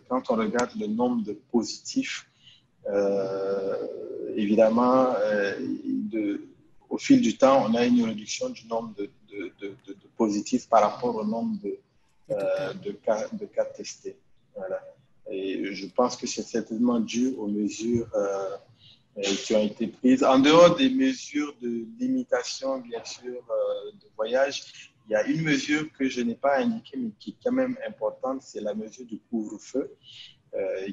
Speaker 2: quand on regarde le nombre de positifs, évidemment, au fil du temps, on a une réduction du nombre de positifs par rapport au nombre de cas testés. Voilà. Et je pense que c'est certainement dû aux mesures qui ont été prises. En dehors des mesures de limitation, bien sûr, de voyage, il y a une mesure que je n'ai pas indiquée, mais qui est quand même importante, c'est la mesure du couvre-feu.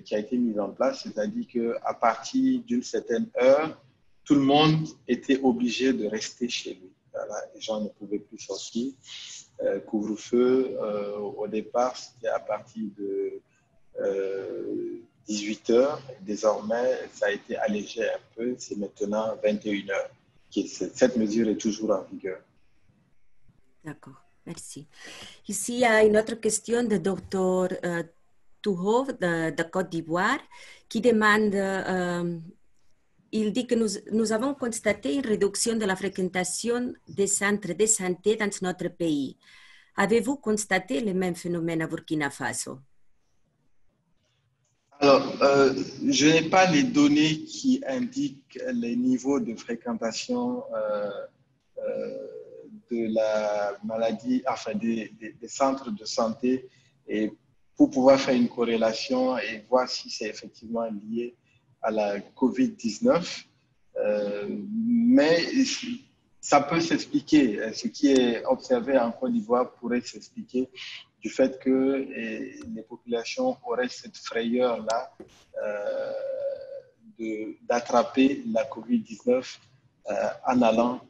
Speaker 2: Qui a été mise en place, c'est-à-dire qu'à partir d'une certaine heure, tout le monde était obligé de rester chez lui. Voilà, les gens ne pouvaient plus sortir. Couvre-feu, au départ, c'était à partir de 18 heures. Désormais, ça a été allégé un peu. C'est maintenant 21 heures. Cette mesure est toujours en vigueur.
Speaker 1: D'accord, merci. Ici, il y a une autre question de Dr. Touhou de Côte d'Ivoire qui demande, il dit que nous avons constaté une réduction de la fréquentation des centres de santé dans notre pays. Avez-vous constaté le même phénomène à Burkina Faso?
Speaker 2: Alors, je n'ai pas les données qui indiquent les niveaux de fréquentation de la maladie, enfin des centres de santé, et pour pouvoir faire une corrélation et voir si c'est effectivement lié à la COVID-19. Mais ça peut s'expliquer. Ce qui est observé en Côte d'Ivoire pourrait s'expliquer du fait que les populations auraient cette frayeur-là d'attraper la COVID-19 en allant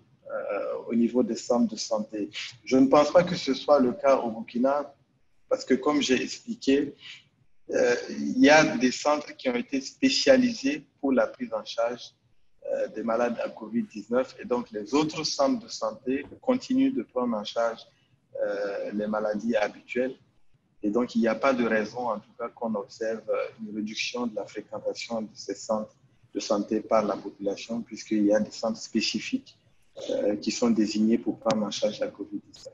Speaker 2: au niveau des centres de santé. Je ne pense pas que ce soit le cas au Burkina, parce que comme j'ai expliqué, il y a des centres qui ont été spécialisés pour la prise en charge des malades à COVID-19, et donc les autres centres de santé continuent de prendre en charge les maladies habituelles. Et donc, il n'y a pas de raison, en tout cas, qu'on observe une réduction de la fréquentation de ces centres de santé par la population, puisqu'il y a des centres spécifiques qui sont désignés pour prendre en charge la COVID-19.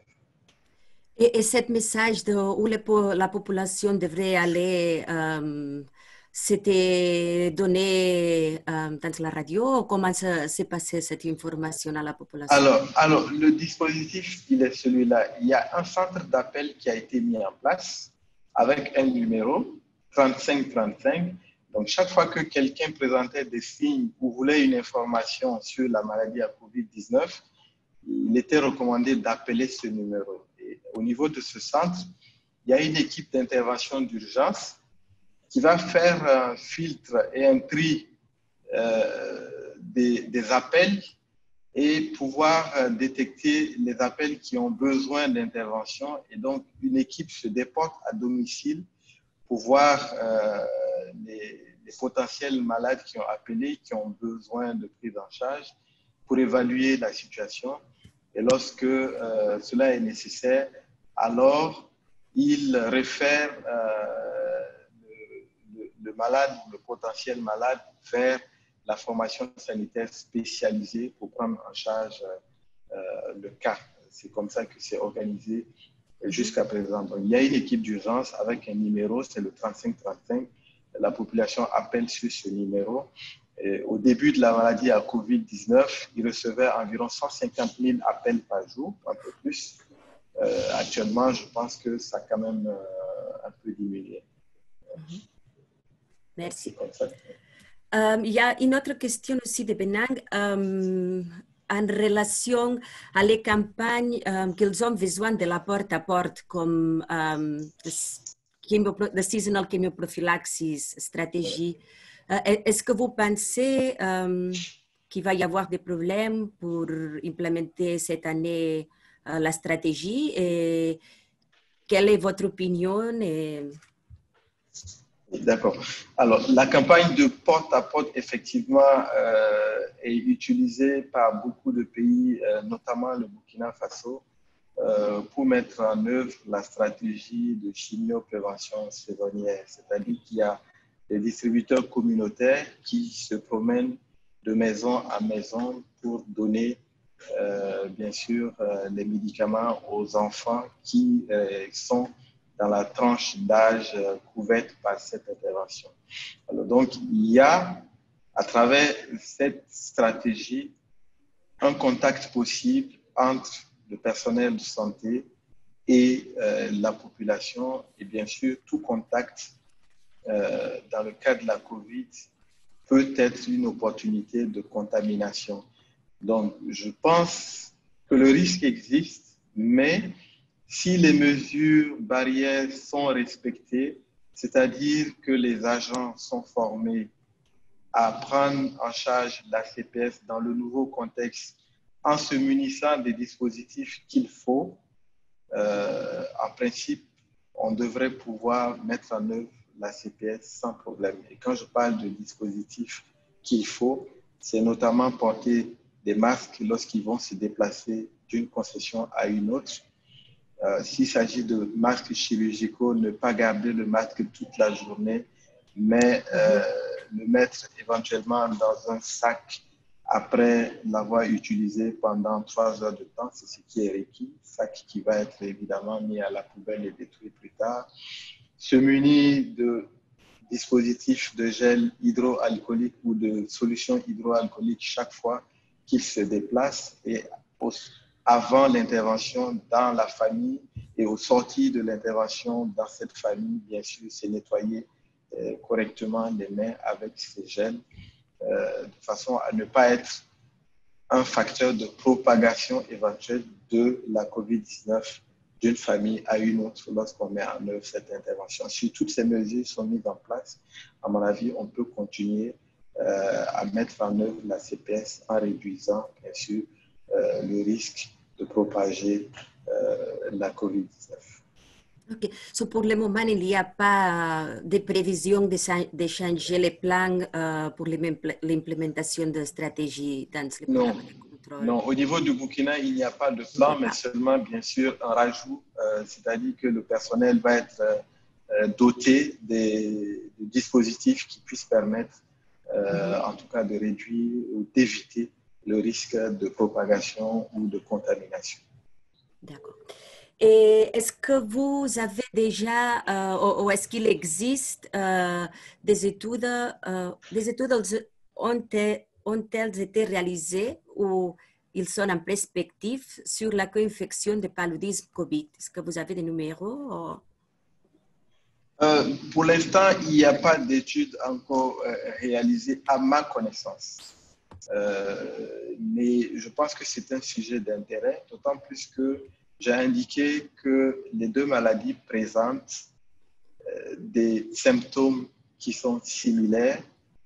Speaker 1: Et ce message de où la population devrait aller, c'était donné dans la radio? Comment s'est passée cette information à la population?
Speaker 2: Alors, le dispositif, il est celui-là. Il y a un centre d'appel qui a été mis en place avec un numéro 3535. Donc, chaque fois que quelqu'un présentait des signes ou voulait une information sur la maladie à COVID-19, il était recommandé d'appeler ce numéro. Et au niveau de ce centre, il y a une équipe d'intervention d'urgence qui va faire un filtre et un tri des appels et pouvoir détecter les appels qui ont besoin d'intervention. Et donc, une équipe se déporte à domicile pour voir les potentiels malades qui ont appelé, qui ont besoin de prise en charge, pour évaluer la situation. Et lorsque cela est nécessaire, alors il réfère le malade, le potentiel malade, vers la formation sanitaire spécialisée pour prendre en charge le cas. C'est comme ça que c'est organisé jusqu'à présent. Donc, il y a une équipe d'urgence avec un numéro, c'est le 3535. La population appelle sur ce numéro. Et au début de la maladie à COVID-19, il recevait environ 150 000 appels par jour, un peu plus. Actuellement, je pense que ça a quand même un peu diminué.
Speaker 1: Merci. Il y a une autre question aussi de Benang en relation à les campagnes qu'ils ont besoin de la porte-à-porte comme de seasonal chemioprophylaxis stratégie. Est-ce que vous pensez qu'il va y avoir des problèmes pour implémenter cette année la stratégie et quelle est votre opinion
Speaker 2: D'accord. Alors, la campagne de porte-à-porte, effectivement, est utilisée par beaucoup de pays, notamment le Burkina Faso, pour mettre en œuvre la stratégie de chimioprévention saisonnière. C'est-à-dire qu'il y a des distributeurs communautaires qui se promènent de maison à maison pour donner, bien sûr, les médicaments aux enfants qui sont dans la tranche d'âge couverte par cette intervention. Alors, donc, il y a, à travers cette stratégie, un contact possible entre le personnel de santé et la population. Et bien sûr, tout contact dans le cas de la COVID peut être une opportunité de contamination. Donc, je pense que le risque existe, mais si les mesures barrières sont respectées, c'est-à-dire que les agents sont formés à prendre en charge la CPS dans le nouveau contexte en se munissant des dispositifs qu'il faut, en principe, on devrait pouvoir mettre en œuvre la CPS sans problème. Et quand je parle de dispositifs qu'il faut, c'est notamment porter des masques lorsqu'ils vont se déplacer d'une concession à une autre. S'il s'agit de masques chirurgicaux, ne pas garder le masque toute la journée, mais le mettre éventuellement dans un sac après l'avoir utilisé pendant 3 heures de temps, c'est ce qui est requis, sac qui va être évidemment mis à la poubelle et détruit plus tard. Se munir de dispositifs de gel hydroalcoolique ou de solution hydroalcoolique chaque fois qu'il se déplace et avant l'intervention dans la famille et au sortir de l'intervention dans cette famille, bien sûr, c'est nettoyer correctement les mains avec ces gels de façon à ne pas être un facteur de propagation éventuelle de la COVID-19 d'une famille à une autre lorsqu'on met en œuvre cette intervention. Si toutes ces mesures sont mises en place, à mon avis, on peut continuer à mettre en œuvre la CPS en réduisant, bien sûr, le risque de propager la COVID-19.
Speaker 1: Ok. So, pour le moment, il n'y a pas de prévision de changer les plans pour l'implémentation de stratégies dans le
Speaker 2: Non,
Speaker 1: programme de contrôle.
Speaker 2: non. Au niveau du Burkina, il n'y a pas de
Speaker 1: Il n'y a
Speaker 2: plan, mais
Speaker 1: pas.
Speaker 2: seulement, bien sûr, un rajout, c'est-à-dire que le personnel va être doté des dispositifs qui puissent permettre, en tout cas, de réduire ou d'éviter le risque de propagation ou de contamination.
Speaker 1: D'accord. Et est-ce que vous avez déjà, ou est-ce qu'il existe des études ont-elles été réalisées ou ils sont en perspective sur la co-infection de paludisme COVID? Est-ce que vous avez des numéros?
Speaker 2: Pour l'instant, il n'y a pas d'études encore réalisées à ma connaissance. Mais je pense que c'est un sujet d'intérêt, d'autant plus que j'ai indiqué que les deux maladies présentent des symptômes qui sont similaires.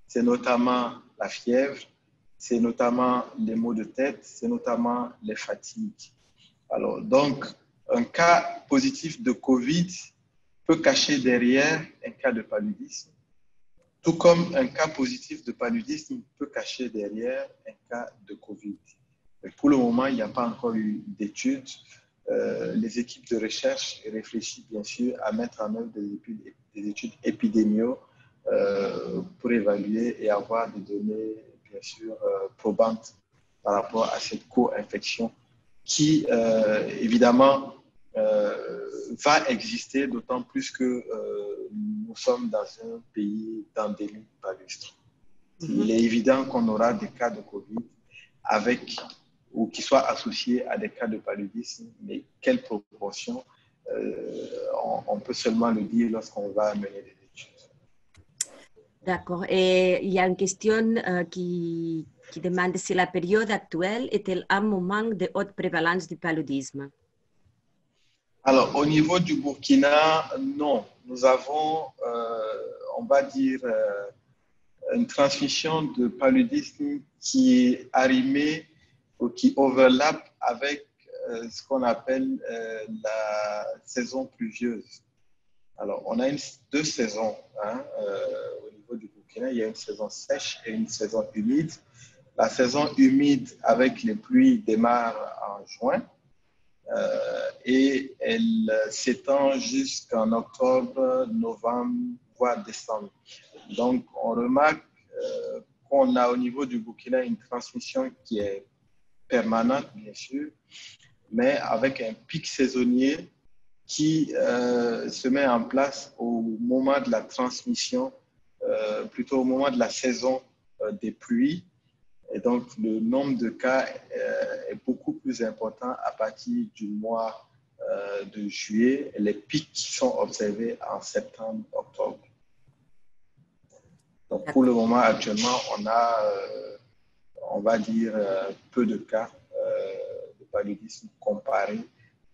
Speaker 2: C'est notamment la fièvre, c'est notamment les maux de tête, c'est notamment les fatigues. Alors, donc, un cas positif de COVID peut cacher derrière un cas de paludisme, tout comme un cas positif de paludisme peut cacher derrière un cas de COVID. Mais pour le moment, il n'y a pas encore eu d'études. Les équipes de recherche réfléchissent bien sûr à mettre en œuvre des études épidémiologiques pour évaluer et avoir des données bien sûr probantes par rapport à cette co-infection qui évidemment va exister, d'autant plus que nous sommes dans un pays d'endémie palustre. Il est évident qu'on aura des cas de Covid avec ou qui soient associés à des cas de paludisme, mais quelle proportion on peut seulement le dire lorsqu'on va mener des études.
Speaker 1: D'accord. Et il y a une question qui demande si la période actuelle est-elle un moment de haute prévalence du paludisme?
Speaker 2: Alors, au niveau du Burkina, non. Nous avons, on va dire, une transmission de paludisme qui est arrimée ou qui overlappe avec ce qu'on appelle la saison pluvieuse. Alors, on a deux saisons au niveau du Burkina. Il y a une saison sèche et une saison humide. La saison humide avec les pluies démarre en juin et elle s'étend jusqu'en octobre, novembre, voire décembre. Donc, on remarque qu'on a au niveau du Burkina une transmission qui est permanente, bien sûr, mais avec un pic saisonnier qui se met en place au moment de la transmission, plutôt au moment de la saison des pluies. Et donc, le nombre de cas est beaucoup plus important à partir du mois de juillet. Les pics sont observés en septembre, octobre. Donc, pour le moment, actuellement, on a, on va dire, peu de cas de paludisme comparé,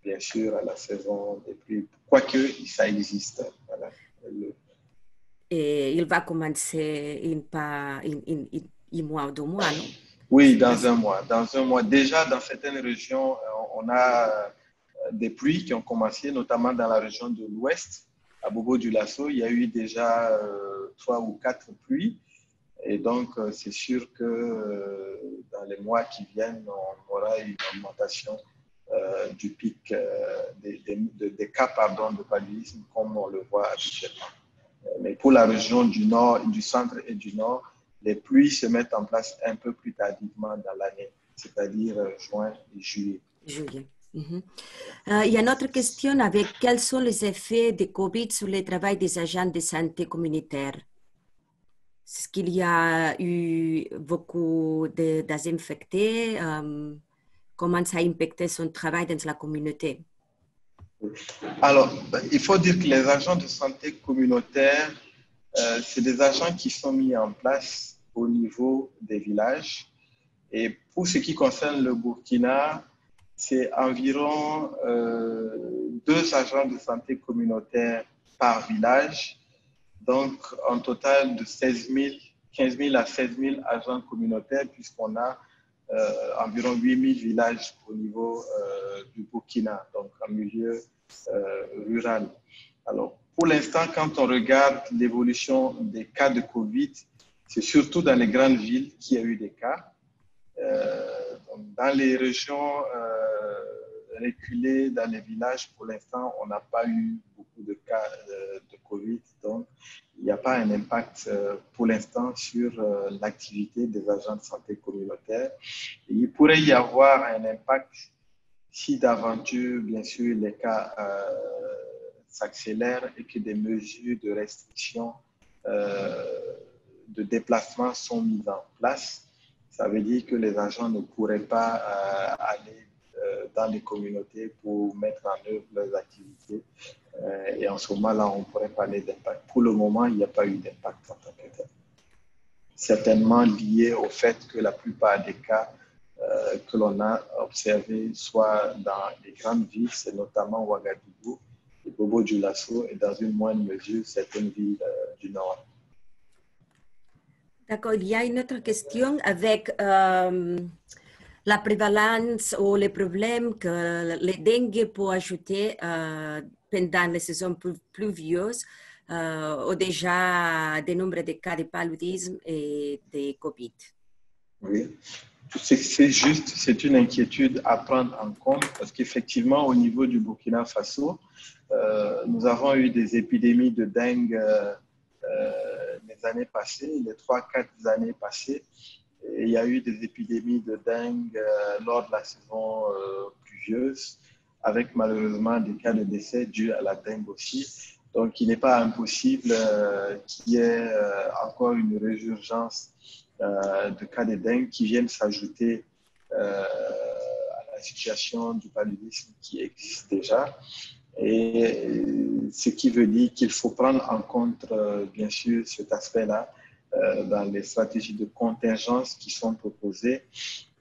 Speaker 2: bien sûr, à la saison des pluies, quoique ça existe. Voilà.
Speaker 1: Et il va commencer un mois ou 2 mois, non?
Speaker 2: Oui, dans un mois. Dans un mois. Déjà, dans certaines régions, on a des pluies qui ont commencé, notamment dans la région de l'Ouest, à Bobo-Dioulasso. Il y a eu déjà 3 ou 4 pluies. Et donc, c'est sûr que dans les mois qui viennent, on aura une augmentation du pic des cas de paludisme, comme on le voit habituellement. Mais pour la région du nord, du centre et du nord, les pluies se mettent en place un peu plus tardivement dans l'année, c'est-à-dire juin et juillet.
Speaker 1: Juillet. Il y a une autre question avec quels sont les effets de COVID sur le travail des agents de santé communautaire? Est-ce qu'il y a eu beaucoup de désinfectés? Comment ça a impacté son travail dans la communauté?
Speaker 2: Alors, il faut dire que les agents de santé communautaire, c'est des agents qui sont mis en place au niveau des villages. Et pour ce qui concerne le Burkina, c'est environ 2 agents de santé communautaire par village. Donc, en total de 15 000 à 16 000 agents communautaires, puisqu'on a environ 8 000 villages au niveau du Burkina, donc en milieu rural. Alors, pour l'instant, quand on regarde l'évolution des cas de Covid, c'est surtout dans les grandes villes qu'il y a eu des cas. Dans les régions reculées, dans les villages, pour l'instant, on n'a pas eu beaucoup de cas de Covid. Donc, il n'y a pas un impact pour l'instant sur l'activité des agents de santé communautaire. Et il pourrait y avoir un impact si d'aventure, bien sûr, les cas s'accélèrent et que des mesures de restriction de déplacement sont mises en place. Ça veut dire que les agents ne pourraient pas aller dans les communautés pour mettre en œuvre leurs activités. Et en ce moment-là, on pourrait parler d'impact. Pour le moment, il n'y a pas eu d'impact en tant que tel. Certainement lié au fait que la plupart des cas que l'on a observés soit dans les grandes villes, c'est notamment Ouagadougou et Bobo-Dioulasso, et dans une moindre mesure, certaines villes du Nord.
Speaker 1: D'accord, il y a une autre question avec la prévalence ou les problèmes que les dengue peut ajouter pendant les saisons pluvieuses ou déjà des nombres de cas de paludisme et de COVID.
Speaker 2: Oui, c'est juste, c'est une inquiétude à prendre en compte parce qu'effectivement, au niveau du Burkina Faso, nous avons eu des épidémies de dengue les années passées, les 3-4 années passées. Et il y a eu des épidémies de dengue lors de la saison pluvieuse, avec malheureusement des cas de décès dus à la dengue aussi. Donc, il n'est pas impossible qu'il y ait encore une résurgence de cas de dengue qui viennent s'ajouter à la situation du paludisme qui existe déjà. Et ce qui veut dire qu'il faut prendre en compte, bien sûr, cet aspect-là dans les stratégies de contingence qui sont proposées.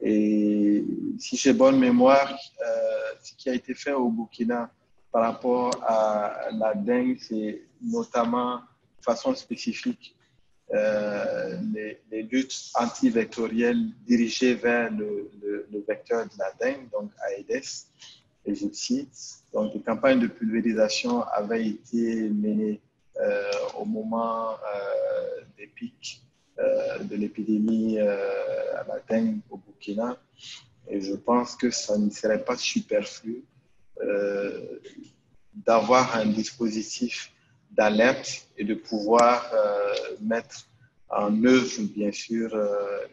Speaker 2: Et si j'ai bonne mémoire, ce qui a été fait au Burkina par rapport à la dengue, c'est notamment de façon spécifique les luttes antivectorielles dirigées vers le vecteur de la dengue, donc Aedes aegypti. Donc, des campagnes de pulvérisation avaient été menées au moment des pics de l'épidémie à la dengue au Burkina. Et je pense que ça ne serait pas superflu d'avoir un dispositif d'alerte et de pouvoir mettre en œuvre, bien sûr,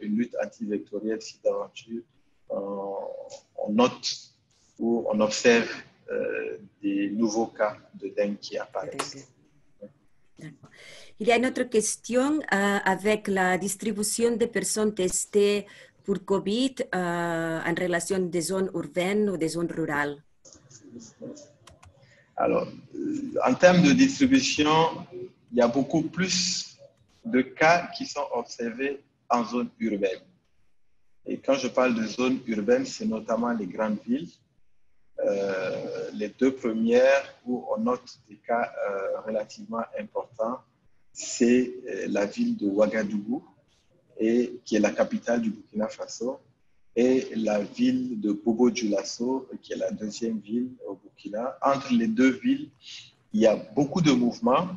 Speaker 2: une lutte antivectorielle si d'aventure on note ou on observe des nouveaux cas de dengue qui apparaissent.
Speaker 1: Il y a une autre question avec la distribution des personnes testées pour COVID en relation des zones urbaines ou des zones rurales.
Speaker 2: Alors, en termes de distribution, il y a beaucoup plus de cas qui sont observés en zone urbaine. Et quand je parle de zone urbaine, c'est notamment les grandes villes. Les deux premières où on note des cas relativement importants, c'est la ville de Ouagadougou, qui est la capitale du Burkina Faso, et la ville de Bobo-Dioulasso, qui est la deuxième ville au Burkina. Entre les deux villes, il y a beaucoup de mouvements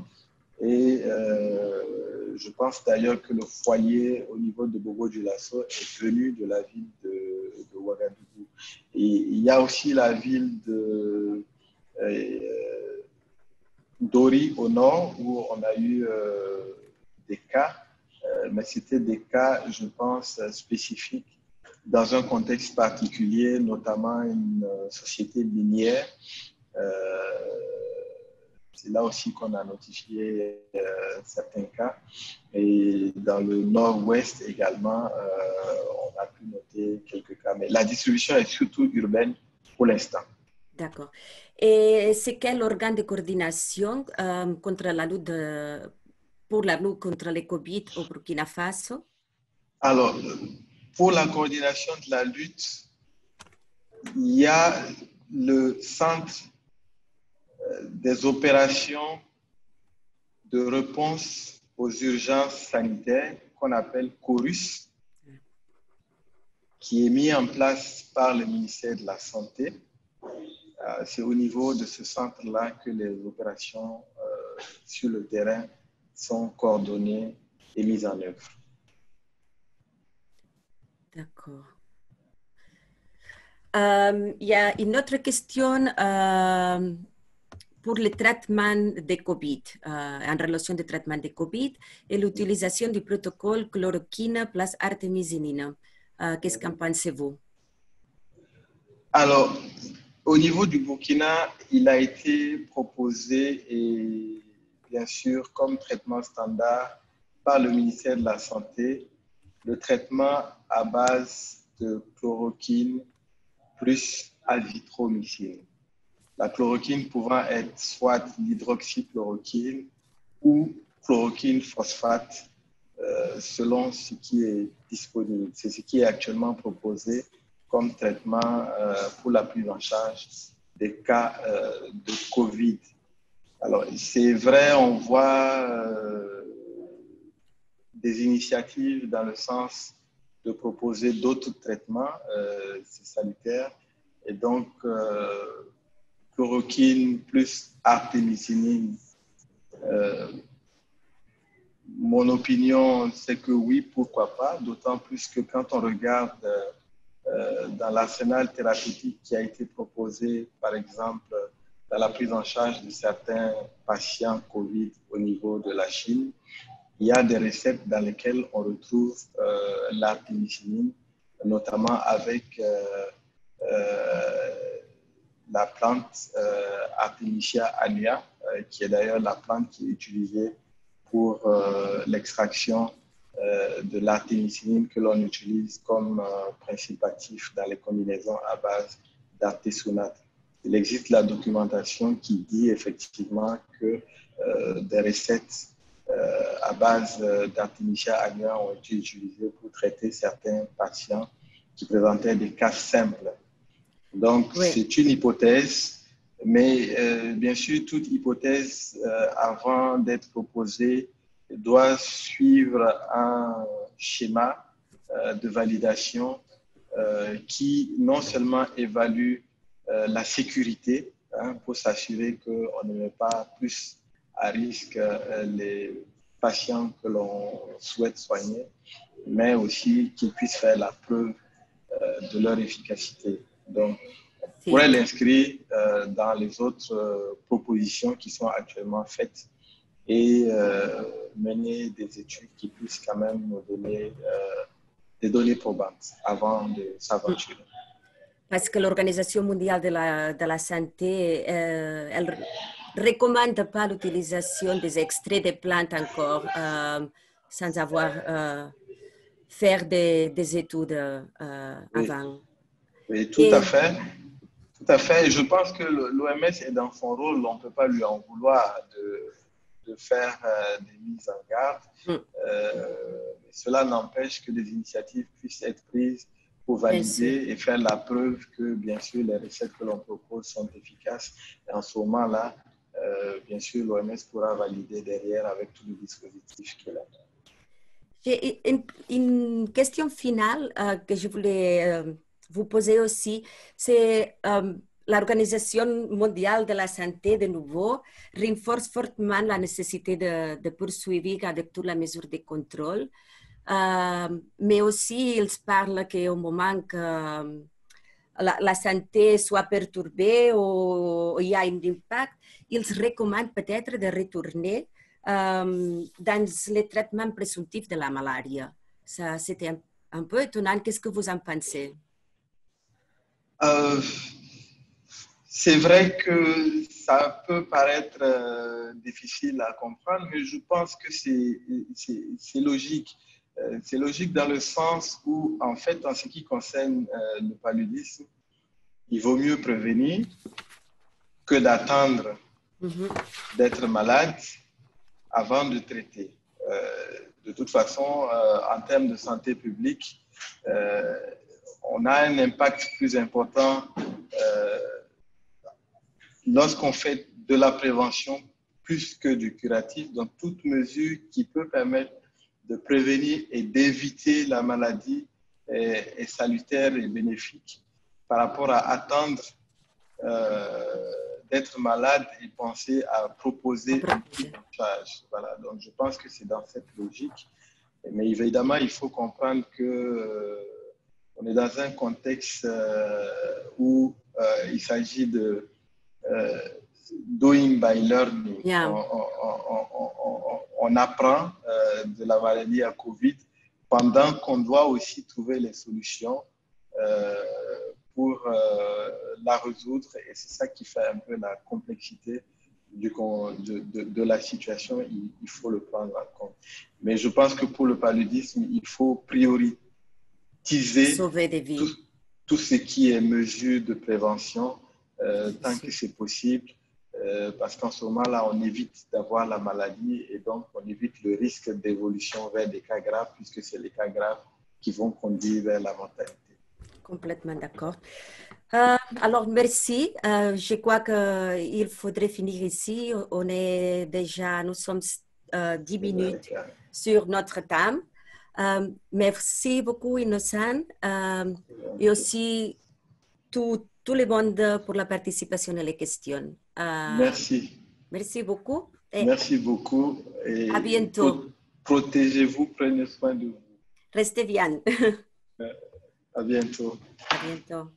Speaker 2: et je pense d'ailleurs que le foyer au niveau de Bobo-Dioulasso est venu de la ville de Ouagadougou. Et il y a aussi la ville de Dori au nord où on a eu des cas, mais c'était des cas, je pense, spécifiques dans un contexte particulier, notamment une société minière. C'est là aussi qu'on a notifié certains cas. Et dans le nord-ouest également, on a pu noter quelques cas. Mais la distribution est surtout urbaine pour l'instant.
Speaker 1: D'accord. Et c'est quel organe de coordination contre la lutte pour la lutte contre le COVID au Burkina Faso?
Speaker 2: Alors, pour la coordination de la lutte, il y a le centre des opérations de réponse aux urgences sanitaires qu'on appelle CORUS, qui est mis en place par le ministère de la Santé. C'est au niveau de ce centre-là que les opérations sur le terrain sont coordonnées et mises en œuvre.
Speaker 1: D'accord. Il y a une autre question pour le traitement de COVID, en relation au traitement de COVID et l'utilisation du protocole chloroquine plus artémisinine. Qu'est-ce qu'en pensez-vous?
Speaker 2: Alors, au niveau du Burkina, il a été proposé et bien sûr comme traitement standard par le ministère de la Santé, le traitement à base de chloroquine plus azithromycine. La chloroquine pouvant être soit l'hydroxychloroquine ou chloroquine phosphate selon ce qui est disponible. C'est ce qui est actuellement proposé comme traitement pour la prise en charge des cas de COVID. Alors, c'est vrai, on voit des initiatives dans le sens de proposer d'autres traitements sanitaires. Et donc, chloroquine plus artémisinine, mon opinion, c'est que oui, pourquoi pas, d'autant plus que quand on regarde dans l'arsenal thérapeutique qui a été proposé, par exemple, dans la prise en charge de certains patients COVID au niveau de la Chine, il y a des recettes dans lesquelles on retrouve l'artémisinine, notamment avec la plante Artemisia annua, qui est d'ailleurs la plante qui est utilisée pour l'extraction de l'artémisinine que l'on utilise comme principe actif dans les combinaisons à base d'artesunate. Il existe la documentation qui dit effectivement que des recettes à base d'Artemisia agnua ont été utilisés pour traiter certains patients qui présentaient des cas simples. Donc,
Speaker 1: Oui.
Speaker 2: c'est une hypothèse, mais bien sûr, toute hypothèse, avant d'être proposée, doit suivre un schéma de validation qui non seulement évalue la sécurité, pour s'assurer qu'on ne met pas plus à risque les patients que l'on souhaite soigner, mais aussi qu'ils puissent faire la preuve de leur efficacité. Donc, on pourrait l'inscrire dans les autres propositions qui sont actuellement faites et mener des études qui puissent quand même nous donner des données probantes avant de s'aventurer.
Speaker 1: Parce que l'Organisation mondiale de la santé, elle recommande pas l'utilisation des extraits de plantes encore sans avoir fait des études
Speaker 2: Oui.
Speaker 1: avant.
Speaker 2: Oui, tout à fait. Tout à fait. Et je pense que l'OMS est dans son rôle. On ne peut pas lui en vouloir de faire des mises en garde. Cela n'empêche que des initiatives puissent être prises pour valider et faire la preuve que, bien sûr, les recettes que l'on propose sont efficaces. Et en ce moment-là, bien sûr, l'OMS pourra valider derrière avec tout le dispositif qu'il a.
Speaker 1: J'ai une question finale que je voulais vous poser aussi. C'est l'Organisation mondiale de la santé, de nouveau, renforce fortement la nécessité de poursuivre avec toutes les mesures de contrôle. Mais aussi, ils parlent qu'au moment que la santé soit perturbée ou il y a un impact, ils recommandent peut-être de retourner dans les traitements présomptifs de la malaria. Ça, c'était un peu étonnant. Qu'est-ce que vous en pensez?
Speaker 2: C'est vrai que ça peut paraître difficile à comprendre, mais je pense que c'est logique. C'est logique dans le sens où, en fait, en ce qui concerne le paludisme, il vaut mieux prévenir que d'attendre d'être malade avant de traiter. De toute façon, en termes de santé publique, on a un impact plus important lorsqu'on fait de la prévention plus que du curatif. Donc, toute mesure qui peut permettre de prévenir et d'éviter la maladie est salutaire et bénéfique par rapport à attendre d'être malade et penser à proposer une prise en charge. Voilà, donc je pense que c'est dans cette logique. Mais évidemment, il faut comprendre que on est dans un contexte où il s'agit de doing by learning.
Speaker 1: Yeah.
Speaker 2: On apprend de la maladie à Covid pendant qu'on doit aussi trouver les solutions pour la résoudre, et c'est ça qui fait un peu la complexité de la situation. Il faut le prendre en compte. Mais je pense que pour le paludisme, il faut prioriser
Speaker 1: sauver des vies.
Speaker 2: Tout ce qui est mesure de prévention tant que c'est possible, parce qu'en ce moment-là, on évite d'avoir la maladie et donc on évite le risque d'évolution vers des cas graves, puisque c'est les cas graves qui vont conduire vers la mortalité.
Speaker 1: Complètement d'accord. Alors, merci. Je crois qu'il faudrait finir ici. Nous sommes 10 minutes sur notre temps. Merci beaucoup, Innocent. Et aussi tout le monde pour la participation et les questions.
Speaker 2: Merci.
Speaker 1: Merci beaucoup.
Speaker 2: Merci beaucoup. Et
Speaker 1: à bientôt.
Speaker 2: Protégez-vous, prenez soin de vous.
Speaker 1: Restez bien.
Speaker 2: À bientôt.
Speaker 1: À bientôt.